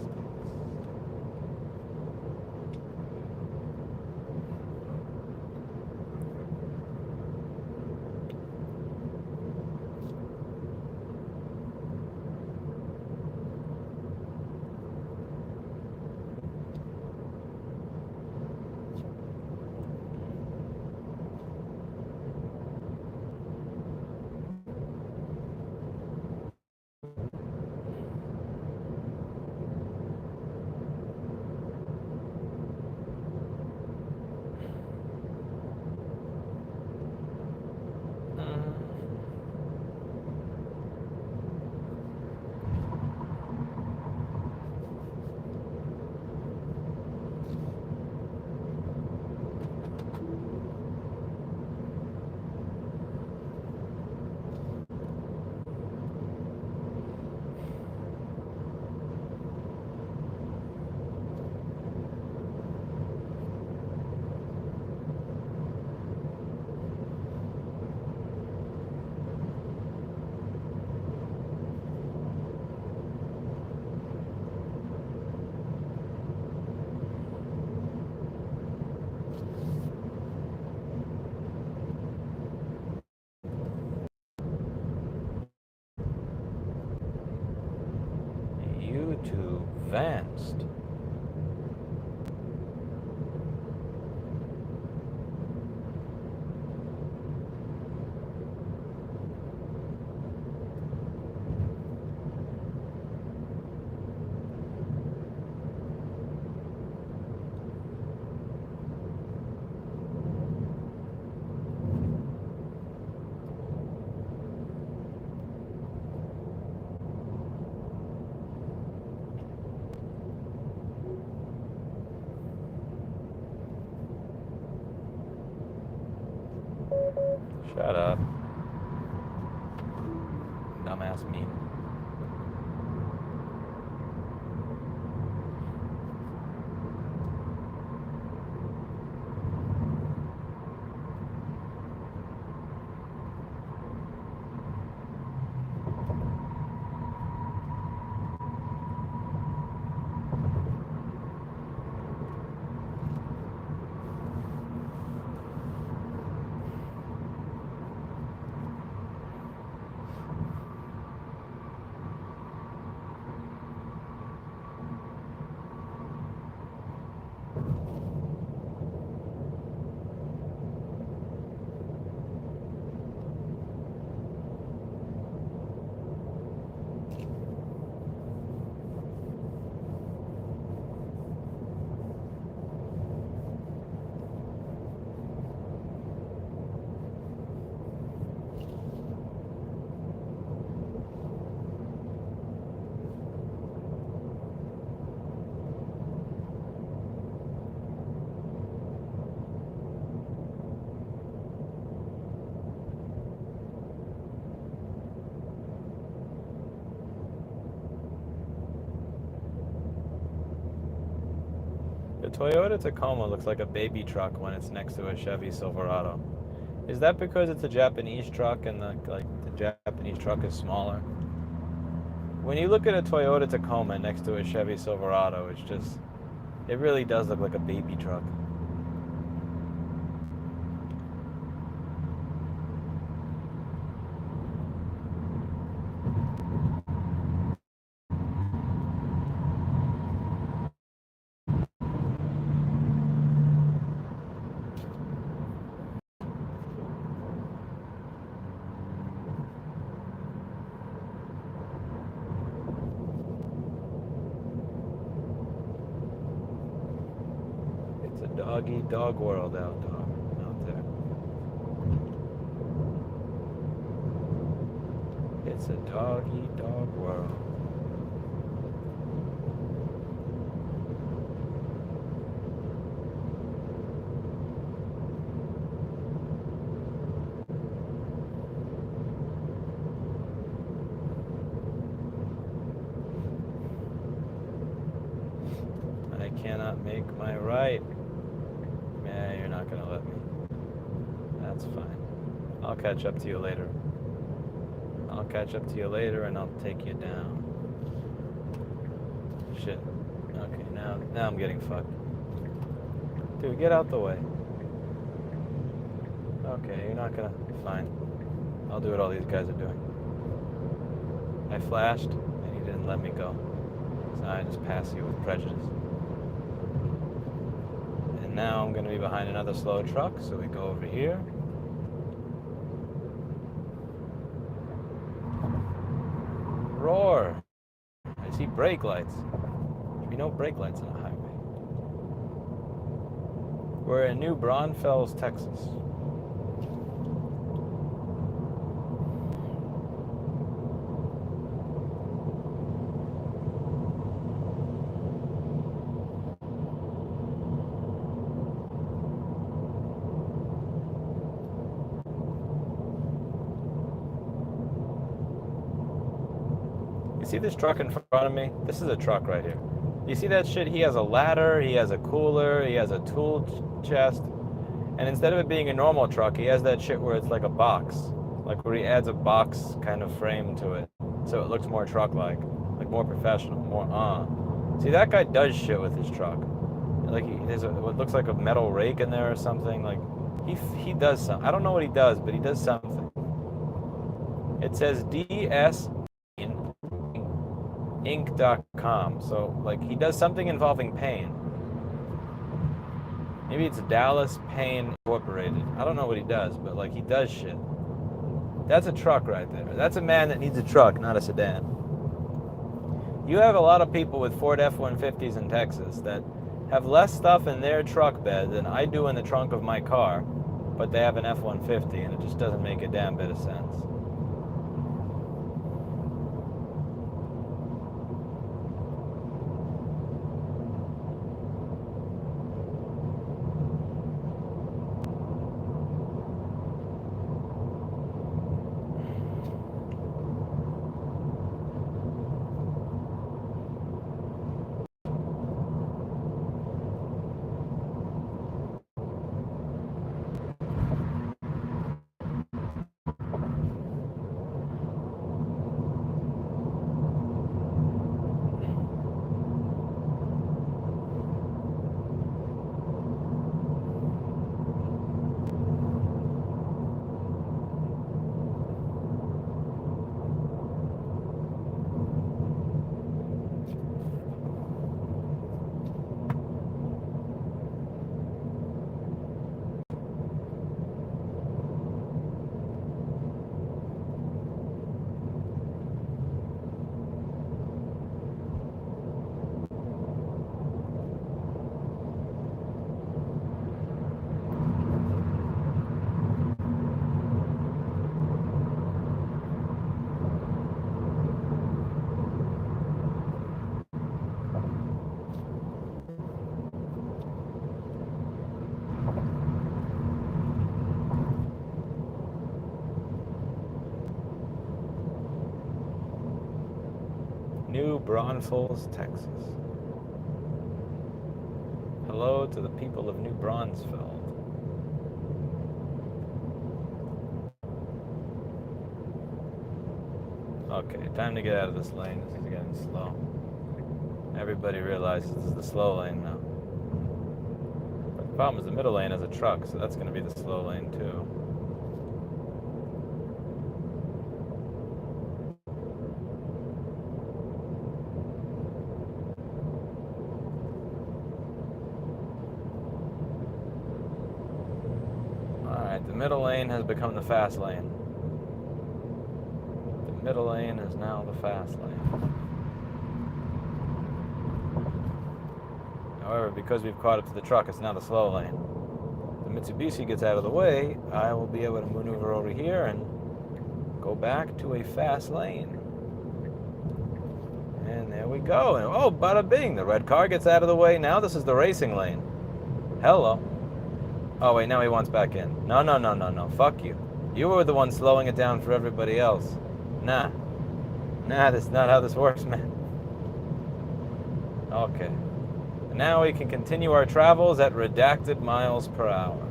YouTube advanced. Shut up. Dumbass meme. The Toyota Tacoma looks like a baby truck when it's next to a Chevy Silverado. Is that because it's a Japanese truck and the Japanese truck is smaller? When you look at a Toyota Tacoma next to a Chevy Silverado, it really does look like a baby truck. Doggy dog world out there. It's a doggy dog world. I cannot make my right. Yeah, you're not gonna let me. That's fine. I'll catch up to you later. And I'll take you down. Shit. Okay, now I'm getting fucked. Dude, get out the way. Okay, you're not gonna... Fine. I'll do what all these guys are doing. I flashed, and you didn't let me go. So I just pass you with prejudice. And now I'm gonna be behind another slow truck, so we go over here. Roar! I see brake lights. There should be no brake lights on a highway. We're in New Braunfels, Texas. See this truck in front of me? This is a truck right here. You see that shit? He has a ladder, he has a cooler, he has a tool chest. And instead of it being a normal truck, he has that shit where it's like a box. Like where he adds a box kind of frame to it. So it looks more truck-like. Like more professional, more See, that guy does shit with his truck. Like there's what looks like a metal rake in there or something. Like he does something. I don't know what he does, but he does something. It says DS Inc.com. So like he does something involving pain. Maybe it's Dallas Pain Incorporated. I don't know what he does, but like he does shit. That's a truck right there. That's a man that needs a truck, not a sedan. You have a lot of people with Ford F-150s in Texas that have less stuff in their truck bed than I do in the trunk of my car, but they have an F-150 and it just doesn't make a damn bit of sense. New Braunfels, Texas. Hello to the people of New Braunfels. Okay, time to get out of this lane. This is getting slow. Everybody realizes this is the slow lane now. But the problem is the middle lane has a truck, so that's going to be the slow lane too. Alright, the middle lane has become the fast lane. The middle lane is now the fast lane. However, because we've caught up to the truck, it's now the slow lane. The Mitsubishi gets out of the way, I will be able to maneuver over here and go back to a fast lane. And there we go. And oh, bada bing, the red car gets out of the way. Now this is the racing lane. Hello. Oh, wait, now he wants back in. No, no, no, no, no. Fuck you. You were the one slowing it down for everybody else. Nah. Nah, that's not how this works, man. Okay. Now we can continue our travels at redacted miles per hour.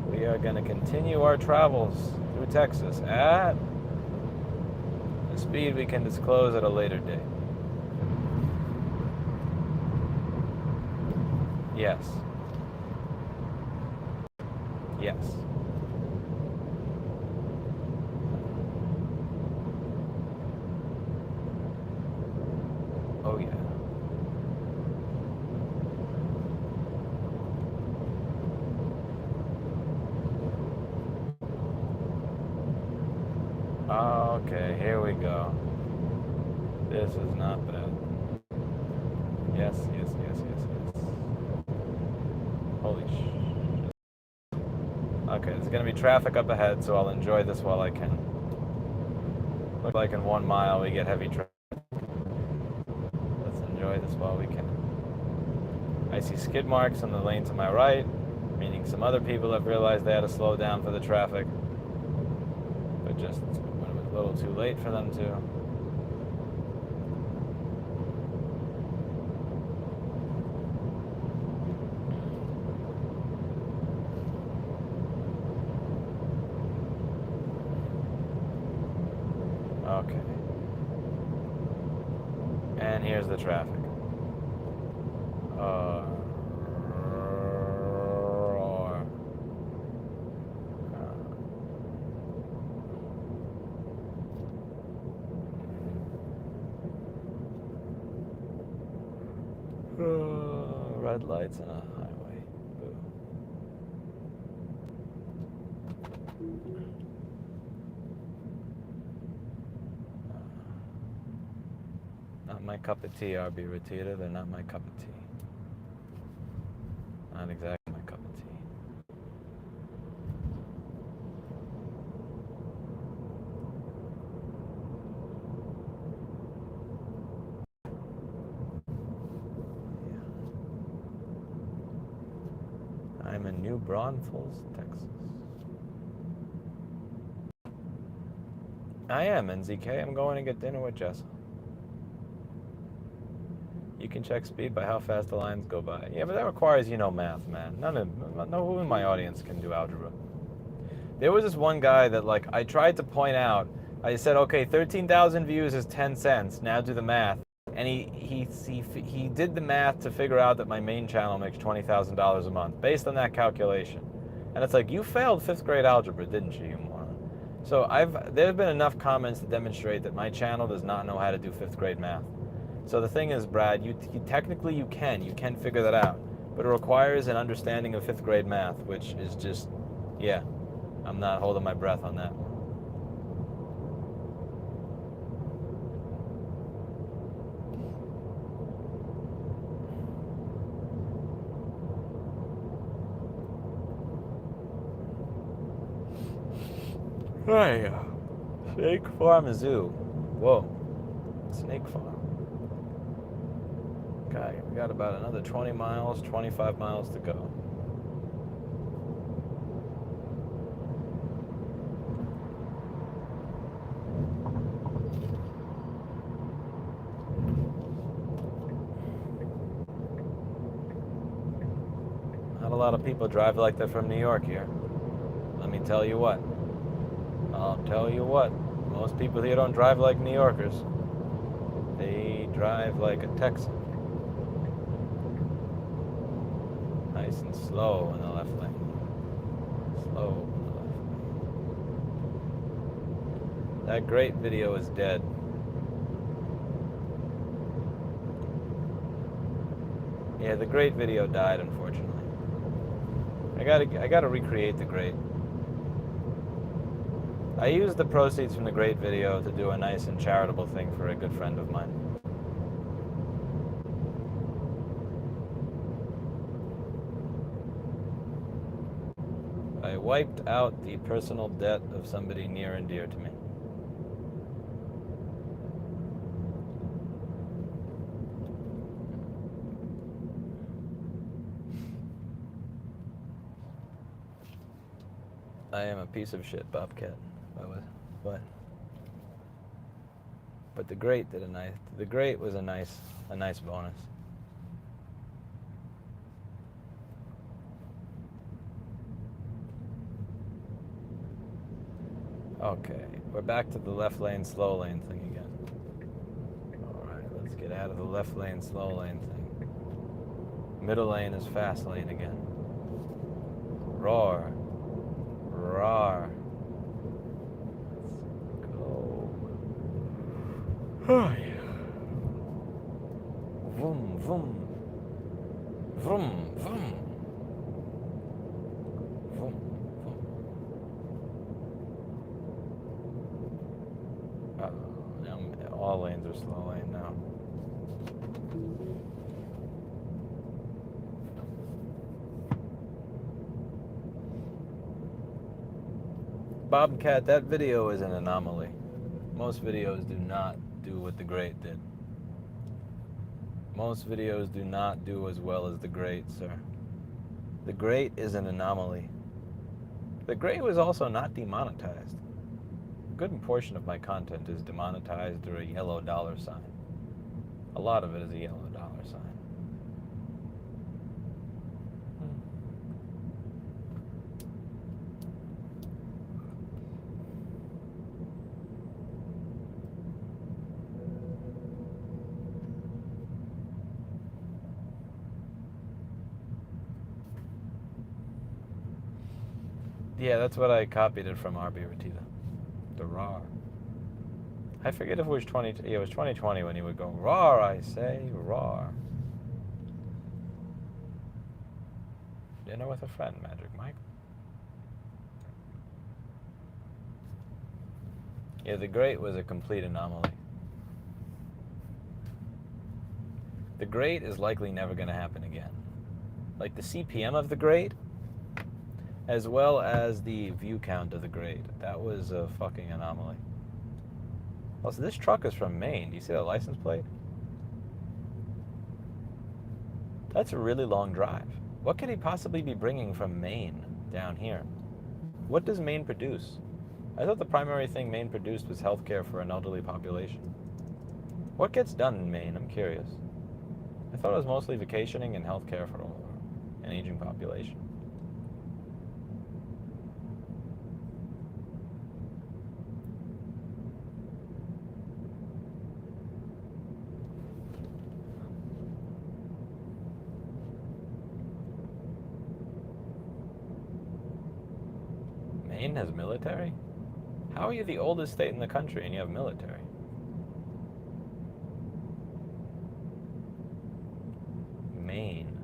We are going to continue our travels through Texas at a speed we can disclose at a later date. Yes. Yes. Oh, yeah. Okay, here we go. This is not bad. Yes, yes, yes, yes, yes. Holy shit. Okay, there's gonna be traffic up ahead, so I'll enjoy this while I can. Looks like in 1 mile we get heavy traffic. Let's enjoy this while we can. I see skid marks on the lane to my right, meaning some other people have realized they had to slow down for the traffic. But just when it was a little too late for them to. Okay. And here's the traffic. Red lights on a highway. Boo. Not my cup of tea, RB Retita. They're not my cup of tea. Not exactly my cup of tea. I'm in New Braunfels, Texas. I am in ZK. I'm going to get dinner with Jessa. You can check speed by how fast the lines go by. Yeah, but that requires you know math, man. No who in my audience can do algebra. There was this one guy that like I tried to point out. I said, okay, 13,000 views is 10 cents. Now do the math. And he did the math to figure out that my main channel makes $20,000 a month based on that calculation. And it's like, you failed 5th grade algebra, didn't you, you moron? So there have been enough comments to demonstrate that my channel does not know how to do 5th grade math. So the thing is, Brad, you technically you can figure that out, but it requires an understanding of 5th grade math, which is just, yeah, I'm not holding my breath on that one. Hey, Snake Farm Zoo. Whoa, Snake Farm. Okay, we got about another 20 miles, 25 miles to go. lot of people drive like they're from New York here. Let me tell you what. I'll tell you what. Most people here don't drive like New Yorkers. They drive like a Texan. Nice and slow in the left lane. Slow in the left lane. That great video is dead. Yeah, the great video died, unfortunately. I gotta recreate the great. I used the proceeds from the great video to do a nice and charitable thing for a good friend of mine. I wiped out the personal debt of somebody near and dear to me. I am a piece of shit, Bobcat. What? But the great was a nice bonus. Okay, we're back to the left lane, slow lane thing again. Alright, let's get out of the left lane, slow lane thing. Middle lane is fast lane again. Roar. Roar. Let's go. Oh, yeah. Vroom, vroom. Vroom, vroom. Vroom, vroom. All lanes are slow lane now. Bobcat, that video is an anomaly. Most videos do not do what the great did. Most videos do not do as well as the great, sir. The great is an anomaly. The great was also not demonetized. A good portion of my content is demonetized or a yellow dollar sign. A lot of it is a yellow dollar sign. Yeah, that's what I copied it from RB Ratita. The RAR. I forget if it was 20. Yeah, it was 2020 when he would go RAR. I say RAR. Dinner with a friend, Magic Mike. Yeah, the great was a complete anomaly. The great is likely never going to happen again. Like the CPM of the great, as well as the view count of the great. That was a fucking anomaly. Also, this truck is from Maine. Do you see that license plate? That's a really long drive. What could he possibly be bringing from Maine down here? What does Maine produce? I thought the primary thing Maine produced was healthcare for an elderly population. What gets done in Maine? I'm curious. I thought it was mostly vacationing and healthcare for an aging population. Maine has military? How are you the oldest state in the country and you have military? Maine.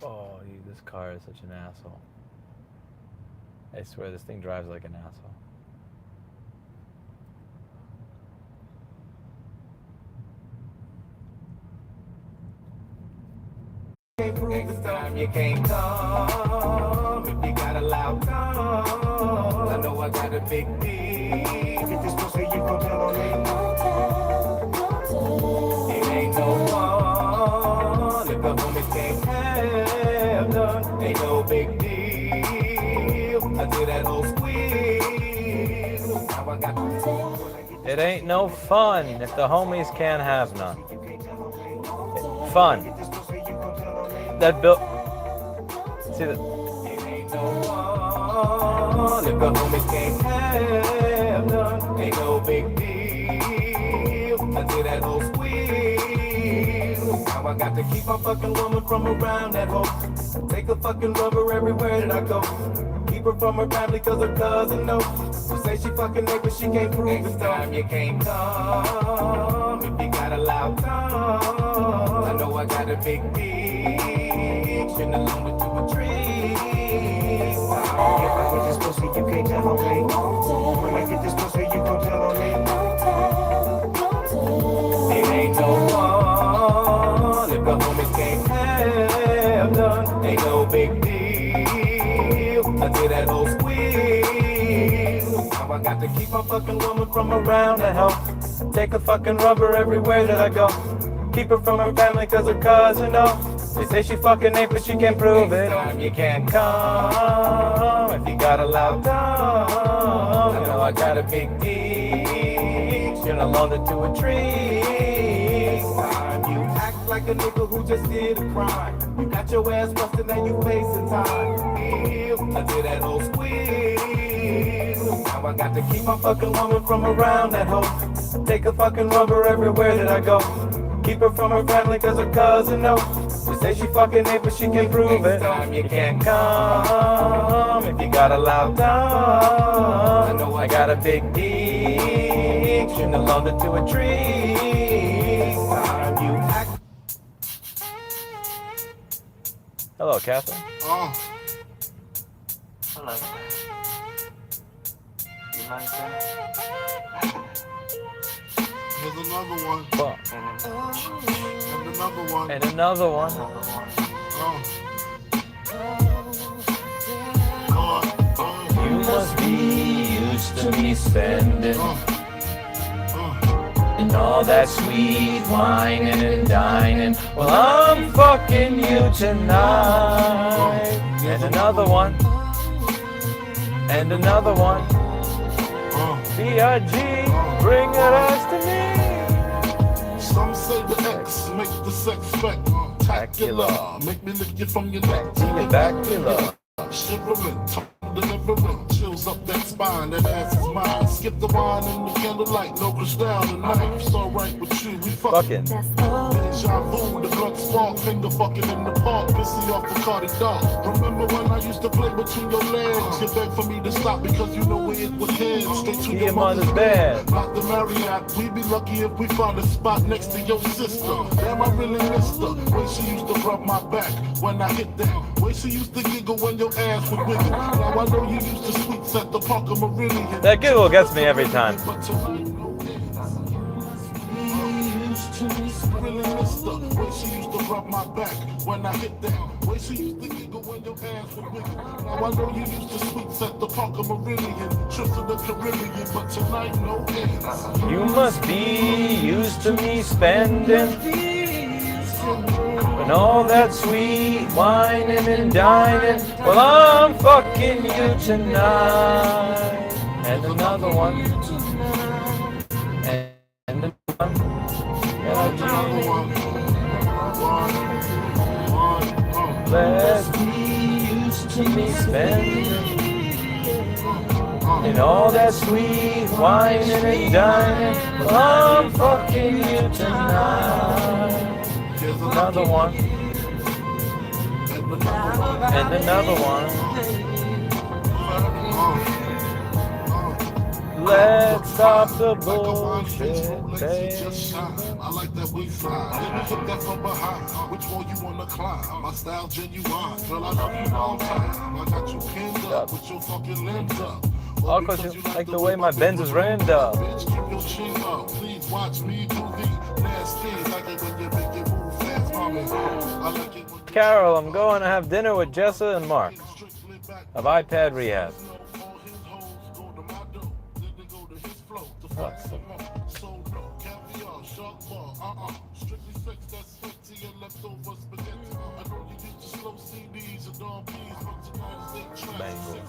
Oh, this car is such an asshole. I swear this thing drives like an asshole. Next time you can't come if you got a loud gun. I know I got a big deal. If this pussy you gon' tell on me. It ain't no one if the homies can't have none. Ain't no big deal. I do that whole squeeze. Now I got It ain't no fun if the homies can't have none. Fun. That built. See that? If the homies can't have none, ain't no big deal. Until that whole squeal. Now I got to keep my fucking woman from around that hoe. Take a fucking rubber everywhere that I go. Keep her from her family cause her cousin knows. She say she fucking nigga, but she can't prove it. Next time you can't come if you got a loud tongue. I know I got a big dick, shouldn't have loaned it to a tree. If I get this pussy, you can't tell on me. When I get this pussy, you gon' tell on me. It ain't no fun if the homies can't have none. Ain't no big deal until that whole squeal. Now I got to keep my fucking woman from around the house. Take a fucking rubber everywhere that I go. Keep her from her family cause her cousin know. They say she fucking ain't but she can't prove it. You can't come if you got a loud tongue. You know I got a big dick, should've loaned it to a tree. You act like a nigga who just did a crime. You got your ass busted and you facing time. Until that whole squeal. Now I got to keep my fucking woman from around that hoe. Take a fucking rubber everywhere that I go. Keep her from her family cause her cousin knows. She say she fucking ain't but she can't prove it. You can't come if you got a loud tongue. I know I got a big dick, shouldn't have loaned it to a tree. You act. Hello, Catherine. Oh, I like that. You like that? here's another one. Fuck. And another one. And another one. Oh. You must be used to me spending and all that sweet whining and dining. Well, I'm fucking you tonight. And another one. And another one. B.I.G. Bring it us to me. Some say the X make the sex spectacular. Make me lick you from your neck to your back. Shivering, delivering, chills up that spine, that ass is mine. Skip the wine and the candlelight, no crystal tonight. It's alright with you, we fucking. Deja vu, the blood spark, finger fucking in the park, pissy off the Cardi dog. Remember when I used to play between your legs? You begged for me to stop because you know where it would head. Straight to your mother's bed. Not the Marriott, we'd be lucky if we found a spot next to your sister. Damn, I really missed her. Way she used to rub my back when I hit that. Way she used to giggle when your ass would wiggle. Now I know you used to sweets at the Parker Meridian. That giggle gets me every time. Really missed her. Way she used to rub my back when I hit that. Way she used to giggle when your ass would wiggle. Now I know you used to sweets at the Parker Meridian. Trips to the Caribbean, but tonight no ends. You must be used to me spending and all that sweet whining and dining. Well, I'm fucking you tonight. And another one. And another one. Let's be used to me spending and all that sweet whining and dining. Well, I'm fucking you tonight. Another one. And another one. Let's stop the bullshit, babe. I like that we fly. Let me hit that from behind. Which one you wanna climb? My style genuine. Girl, I love you long time. I got you pinned up with your fucking limbs up. All cause you like the way my Benz is rimmed up. Bitch, keep your chin up. Please watch me do the nasty. Like it when you make it move fast, mommy. I like it when Carol, I'm going to have dinner with Jessa and Mark of iPad Rehab. What's the... Mango.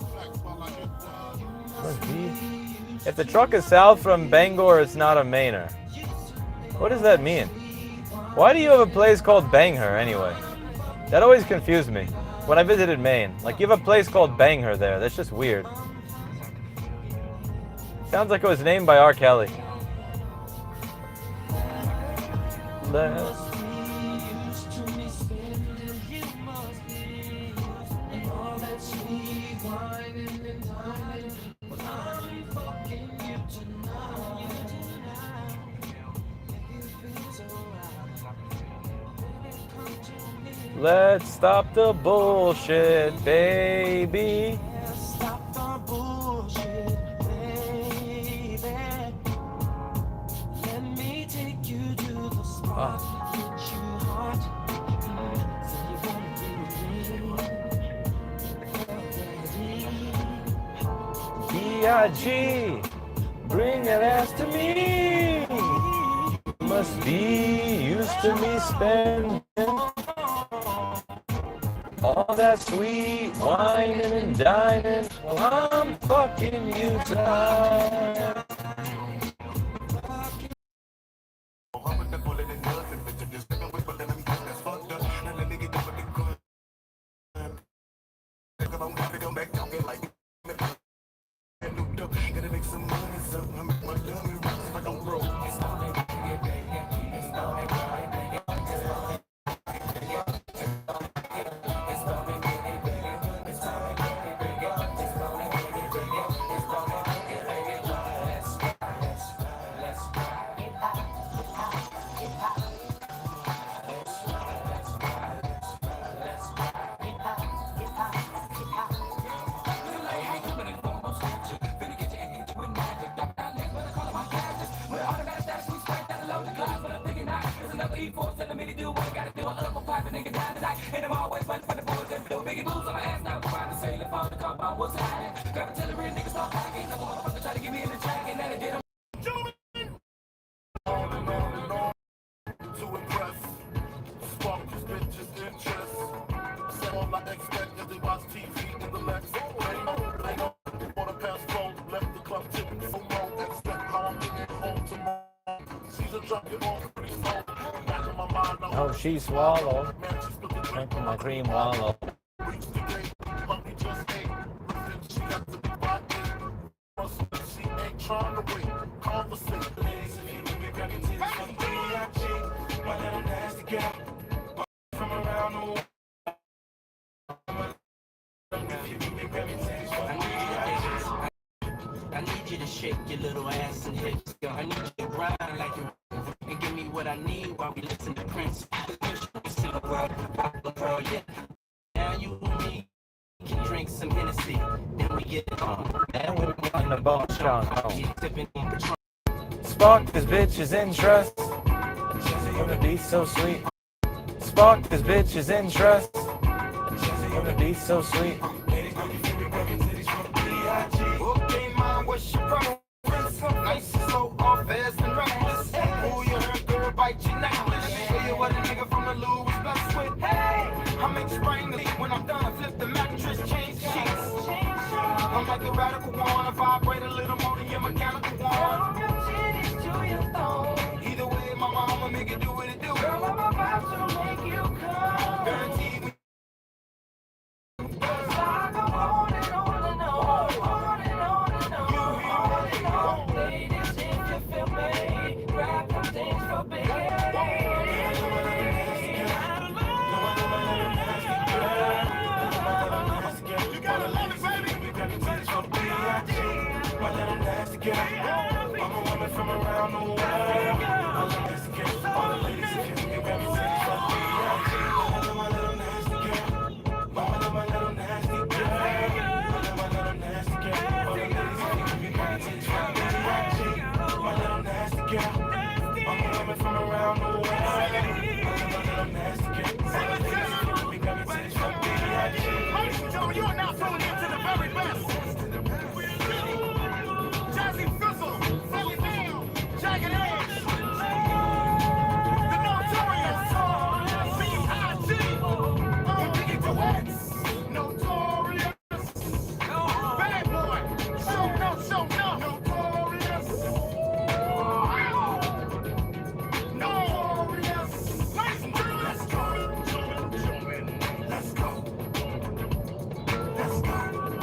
Must be If the truck is south from Bangor, it's not a Mainer. What does that mean? Why do you have a place called Bangor anyway? That always confused me when I visited Maine. Like, you have a place called Bangor there. That's just weird. Sounds like it was named by R. Kelly. Let's Let's stop the bullshit, baby. Stop the bullshit, baby. Let me take you to the spot. Get you hot. So you wanna be with me? B.I.G. Bring that ass to me. Must be used to me spending all that sweet whining and dining while I'm fucking you tonight. Oh, she swallowed. Drinking my cream wallow. I need you to shake your little ass and hips. I need you to grind like you and give me what I need while we listen to Prince. Now you and me can drink some Hennessy and we get it on. And we're on the ball shot. Tipping on Patron. Spark this bitch is in trust. Gonna be so sweet. Spark this bitch is in trust. Gonna be so sweet. Okay, mom, what's your preference? Nice and slow, or fast and reckless. Pull your hair, girl, bite your necklace. Show you what a nigga from the Lou was blessed with. Hey, I make spring leak when I'm done. Flip the mattress, change sheets. I'm like a radical one. I vibrate a little more than your mechanical one. Either way, my mama make it do what it do. Girl, I'm about to make you come. Guaranteed we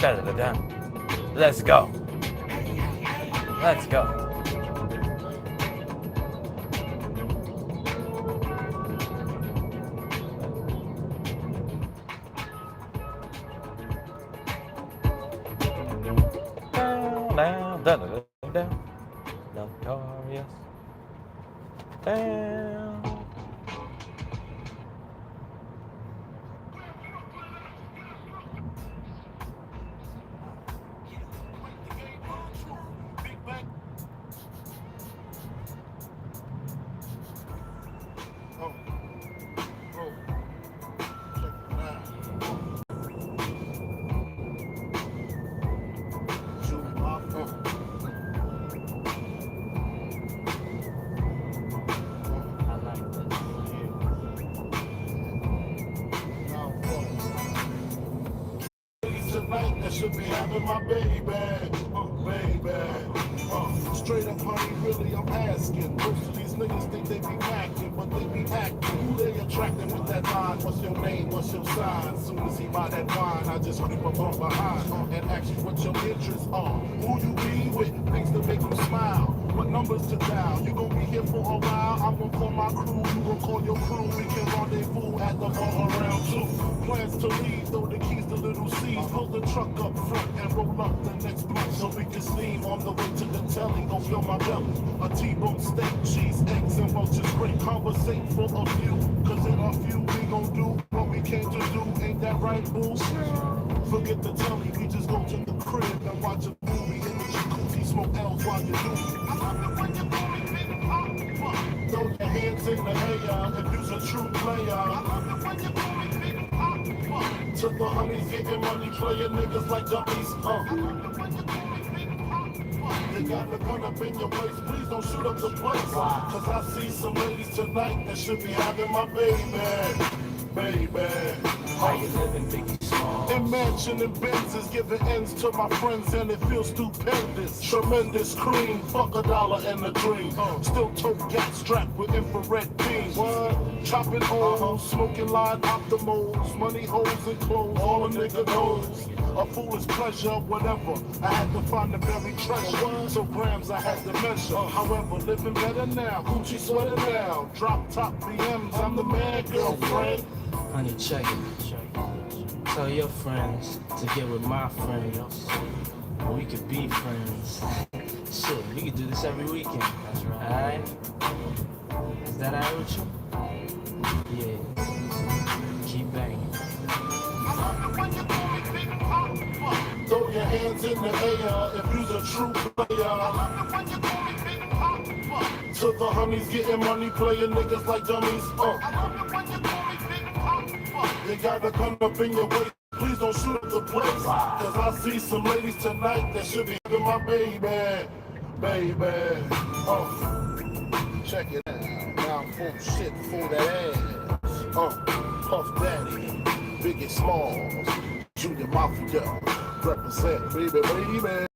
Da-da-da-da. Let's go. Let's go. Down, down, down, down. Notorious. Down. Tonight, that should be having my baby, baby. Straight up, honey, really, I'm asking. Most of these niggas think they be macking, but they be acting. Who they attracting with that line? What's your name? What's your sign? Soon as he buy that wine, I just creep up on behind and ask you what your interests are. Who you be with? Things to make you smile. What numbers to dial? You gon' be here for a while. I'm gon' call my crew. You gon' call your crew. We can rendezvous at the bar around 2. Plans to leave, throw the keys to little C's. Pull the truck up front and roll up the next block so we can steam on the way to the telly. Gon' fill my belly. A T-bone steak, cheese, eggs, and roaches. Great conversate for a few. Cause in a few we gon' do what we came to do. Ain't that right, boo? Forget the telly. We just go to the crib and watch a movie in the jacuzzi. Smoke L's while you do. Throw your hands in the air if you's a true player. To the honeys getting money, playing niggas like dummies. You got the gun up in your place, please don't shoot up the place. Cause I see some ladies tonight that should be having my baby. How you living, Biggie Small? Imagining Benzes giving ends to my friends and it feels stupendous. Tremendous cream, fuck $1 and a dream. Still tote gas strapped with infrared beams. Chopping holes, smoking line optimals, money holes and clothes, all a nigga knows. A foolish pleasure, whatever. I had to find the buried treasure, so grams I had to measure. However, living better now, Gucci sweater now. Drop top BMs, I'm the man, girlfriend. Honey, check it. Tell your friends to get with my friends. We could be friends. Shit, we could do this every weekend. That's right. Alright? Is that alright with you? Yeah. Keep banging. Throw your hands in the air if you's a true player. To the honeys getting money, playing niggas like dummies. You got a gun up in your waist, please don't shoot up the place. Cause I see some ladies tonight that should be having my baby. Check it out. Now I'm full shit for that ass. Puff Daddy, Biggie Smalls, Junior Mafia, represent, baby.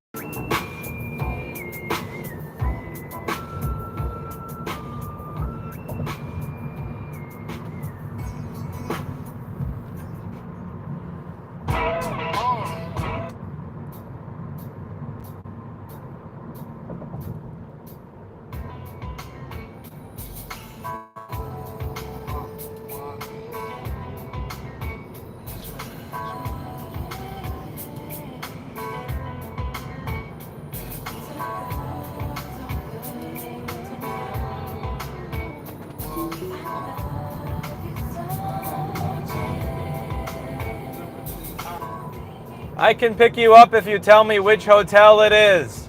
I can pick you up if you tell me which hotel it is.